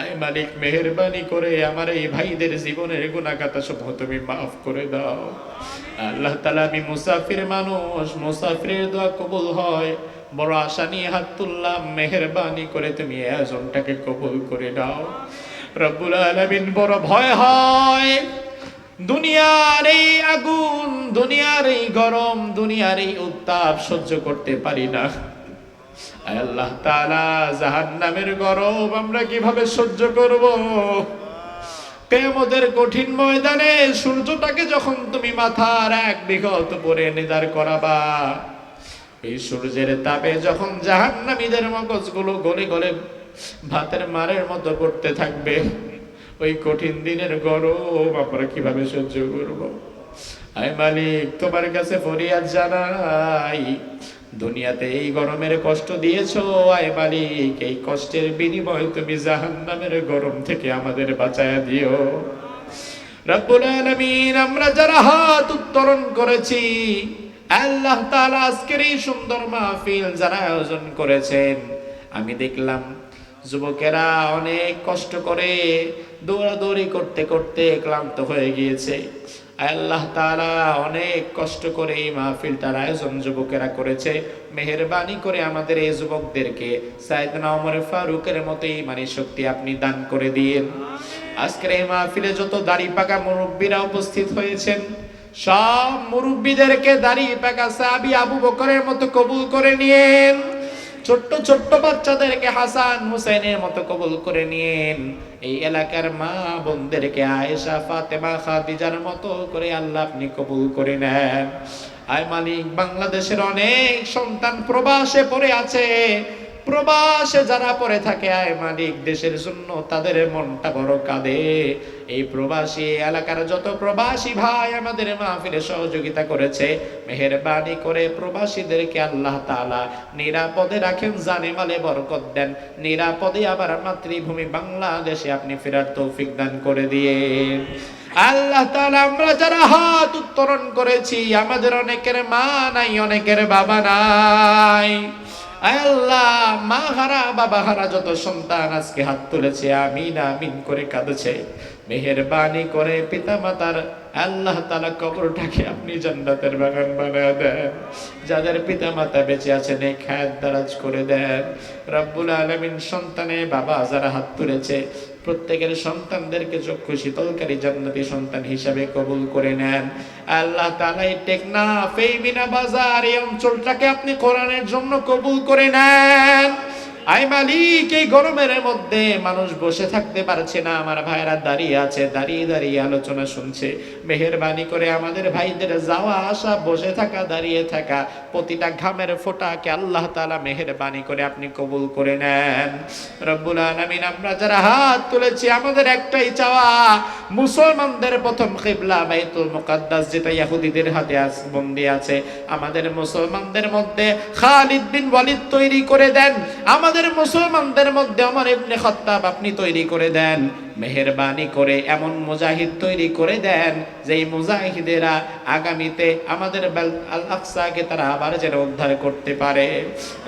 আয় মালিক, মেহেরবানি করে আমার এই ভাইদের জীবনের গুনাহ খাতা সমূহ তুমি মাফ করে দাও। আল্লাহ তাআলা, আমি মুসাফির মানুষ, মুসাফিরের দোয়া কবুল হয়, বড় আশা নিয়ে হাত তুললাম, মেহেরবানি করে তুমি আয়োজনটাকে কবুল করে দাও। রব্বুল আলামিন, বড় ভয় হয়, দুনিয়ার এই আগুন, দুনিয়ার এই গরম, দুনিয়ার এই উত্তাপ সহ্য করতে পারি না। আল্লাহ তাআলা, জাহান্নামের গরম আমরা কিভাবে সহ্য করব? কিয়ামতের কঠিন ময়দানে সূর্যটাকে যখন তুমি মাথার এক বিঘত উপরে নিদার করাবা, এই সূর্যের তাপে যখন জাহান্নামীদের মগজগুলো গলে গলে ভাতের মারের মতো করতে থাকবে, ওই কঠিন দিনের গরম আমরা কিভাবে সহ্য করব? আয় মালিক, তোমার কাছে ফরিয়াদ জানাই, দুনিয়াতে এই গরমের কষ্ট দিয়েছো, আয় মালিক, এই কষ্টের বিনিময়ে তুমি জাহান্নামের গরম থেকে আমাদের বাঁচায়া দিও। রব্বুল আলামিন, আমরা যারা হাত উত্তোলন করেছি, আল্লাহ তাআলা আজকের এই সুন্দর মাহফিল যারা আয়োজন করেছেন, আমি দেখলাম যুবকেরা অনেক কষ্ট করে দৌড়াদৌড়ি করতে করতে ক্লান্ত হয়ে গিয়েছে। আল্লাহ তাআলা, অনেক কষ্ট করে এই মাহফিলটার আয়োজন যুবকেরা করেছে। মেহেরবানি করে আমাদের এই যুবকদেরকে সাইয়েদনা ওমর ফারুকের মতো ঈমানি শক্তি আপনি দান করে দিয়েন। আজকের এই মাহফিলে যত দাড়ি পাকা মুরব্বীরা উপস্থিত হয়েছেন, সব মুরব্বীদেরকে দাড়ি পাকা সাহাবী আবু বকরের মতো কবুল করে নিয়েন। ছোট্ট ছোট্ট বাচ্চাদেরকে হাসান হুসাইনের মতো কবুল করে নিয়েন। এই এলাকার মা বোনদেরকে আয়েশা ফাতেমা খাদিজার মতো করে আল্লাহ আপনি কবুল করে নেন। আয় মালিক, বাংলাদেশের অনেক সন্তান প্রবাসে পড়ে আছে, প্রবাসে যারা পড়ে থাকে, আয় মালিক দেশের জন্য তাদের মনটা বড় কাঁদে। এই প্রবাসী এলাকার যত প্রবাসী ভাই আমাদের মাহফিলে সহযোগিতা করেছে, মেহেরবানি করে প্রবাসীদেরকে আল্লাহ তাআলা নিরাপদে রাখেন, জানে মালে বরকত দেন, নিরাপদে আবার মাতৃভূমি বাংলাদেশে আপনি ফেরার তৌফিক দান করে দিয়ে আল্লাহ তাআলা আমরা যারা হাত উত্তোলন করেছি, আমাদের অনেকের মা নাই, অনেকের বাবা নাই। আল্লাহ, মা হারা বাবা হারা যত সন্তান আজকে হাত তুলেছে, আমিন আমিন করে কাঁদছে, মেহেরবানি করে পিতা মাতার আল্লাহ তাআলা কবরটাকে আপনি জান্নাতের বাগান বানায় দেন। যাদের পিতা মাতা বেঁচে আছেন নেক হায়াত দারাজ করে দেন রব্বুল আলামিন। সন্তানে বাবা যারা হাত তুলেছে, প্রত্যেকের সন্তানদেরকে চক্ষু শীতলকারী জান্নাতি সন্তান হিসাবে কবুল করে নেন আল্লাহ তাআলা। এই টেকনাফ, এই মিনা বাজার, এই অঞ্চলটাকে আপনি কোরআনের জন্য কবুল করে নেন। আয় মালিক, এই গরমের মধ্যে মানুষ বসে থাকতে পারছে না, আমার ভাইরা দাঁড়িয়ে আছে, দাঁড়িয়ে দাঁড়িয়ে আলোচনা শুনছে। মেহেরবানি করে আমাদের ভাইদের যাওয়া আসা, বসে থাকা, দাঁড়িয়ে থাকা, প্রতিটা ঘামের ফোঁটাকে আল্লাহ তাআলা মেহেরবানি করে আপনি কবুল করে নেন রব্বুল আলামিন। আমরা যারা হাত তুলেছি, আমাদের একটাই চাওয়া, মুসলমানদের প্রথম কিবলা বাইতুল মুকাদ্দাস, যেটা ইহুদিদের হাতে বন্দী আছে, আমাদের মুসলমানদের মধ্যে খালিদ বিন ওয়ালিদ তৈরি করে দেন, আমাদের মুসলমানদের মধ্যে ওমর ইবনে খাত্তাব আপনি তৈরি করে দেন। মেহেরবানি করে এমন মুজাহিদ তৈরি করে দেন, যেই মুজাহিদেরা আগামীতে আমাদের আল আকসাকে তারা আবার যেন উদ্ধার করতে পারে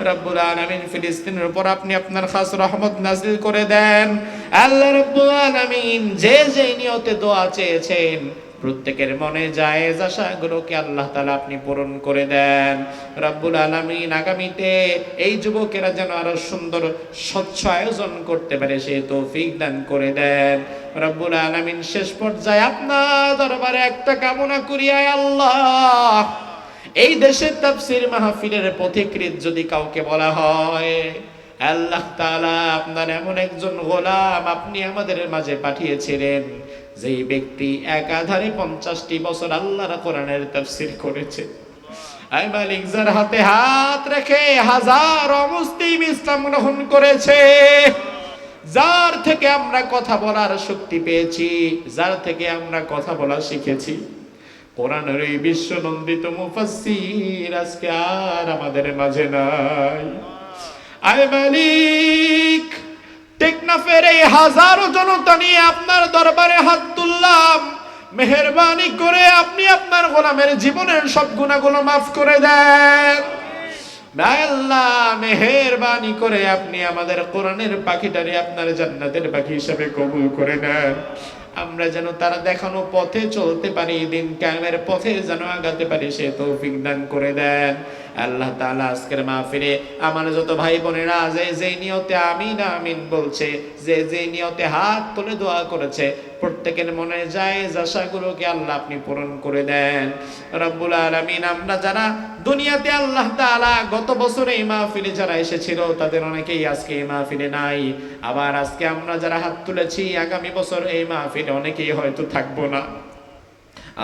রব্বুল আলামিন। ফিলিস্তিনের উপর আপনি আপনার খাস রহমত নাজিল করে দেন আল্লাহ রব্বুল আলামিন। যে যে নিয়তে দোয়া চেয়েছেন, প্রত্যেকের মনে জায়েজ আশাগুলোকে আল্লাহ তাআলা আপনি পূরণ করে দেন রব্বুল আলামিন। আগামীতে এই যুবকেরা যেন আরো সুন্দর স্বচ্ছ আয়োজন করতে পারে, সেই তৌফিক দান করে দেন রব্বুল আলামিন। শেষ পর্যায়ে আপনার দরবারে একটা কামনা করি, আয় আল্লাহ, এই দেশের তাফসীর মাহফিলের পথিকৃৎ যদি কাউকে বলা হয়, আল্লাহ তাআলা আপনার এমন একজন গোলাম আপনি আমাদের মাঝে পাঠিয়েছিলেন, যেই ব্যক্তি একাধারে 50টি বছর আল্লাহর কোরআনের তাফসীর করেছে। আয় মালিক, যার হাতে হাত রেখে হাজারো মুসলিম ইসলাম গ্রহণ করেছে, যার থেকে আমরা কথা বলার শক্তি পেয়েছি, যার থেকে আমরা কথা বলা শিখেছি, কোরআনের এই বিশ্বনন্দিত মুফাসসির আজকে আর আমাদের মাঝে নাই। আয় মালিক, টেকনাফের এই হাজারো জনতা নিয়ে আপনার দরবারে হাত তুললাম, মেহেরবানি করে আপনি আপনার গোলামের জীবনের সব গুনাহগুলো মাফ করে দেন আল্লাহ। মেহেরবানি করে আপনি আমাদের কোরআনের পাখিটারে আপনার জান্নাতের পাখি হিসেবে কবুল করে নেন। আমরা যেন তারা দেখানো পথে চলতে পারি, দিন কায়েমের পথে যেন আগাতে পারি, সে তৌফিক দান করে দেন আল্লাহ তাআলা। আজকের মাহফিলে আমার যত ভাই বোনেরা যে নিয়তে আমিন আমিন বলছে, যে নিয়তে হাত তুলে দোয়া করেছে, প্রত্যেকের মনে জায়েজ আশাগুলোকে আল্লাহ আপনি পূরণ করে দেন রব্বুল আলামিন। আমরা যারা দুনিয়াতে আল্লাহ তাআলা গত বছর এই মাহফিলে যারা এসেছিল, তাদের অনেকেই আজকে এই মাহফিলে নাই। আবার আজকে আমরা যারা হাত তুলেছি, আগামী বছর এই মাহফিলে অনেকেই হয়তো থাকবো না।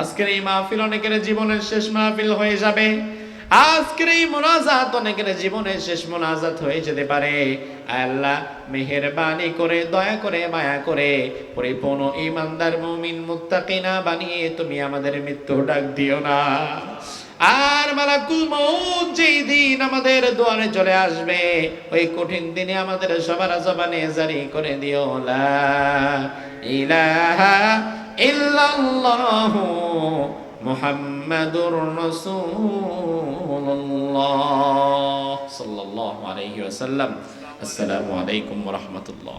আজকের এই মাহফিল অনেকের জীবনের শেষ মাহফিল হয়ে যাবে। আজকের এই মুনাজাত অনেকের জীবনের শেষ মুনাজাত হয়ে যেতে পারে। আল্লাহ মেহেরবানি করে, দয়া করে, মায়া করে পরিপূর্ণ ঈমানদার মুমিন মুত্তাকিনা বানিয়ে তুমি আমাদের মৃত্যু ডাক দিও না। আর মালাকুল মউত যেই দিন আমাদের দুয়ারে চলে আসবে, ওই কঠিন দিনে আমাদের সবার জবানে জারি করে দিও লা ইলাহা ইল্লাল্লাহু মুহাম্মাদুর রাসূলুল্লাহ সাল্লাল্লাহু আলাইহি ওয়াসাল্লাম। আসসালামু আলাইকুম ওয়া রাহমাতুল্লাহ।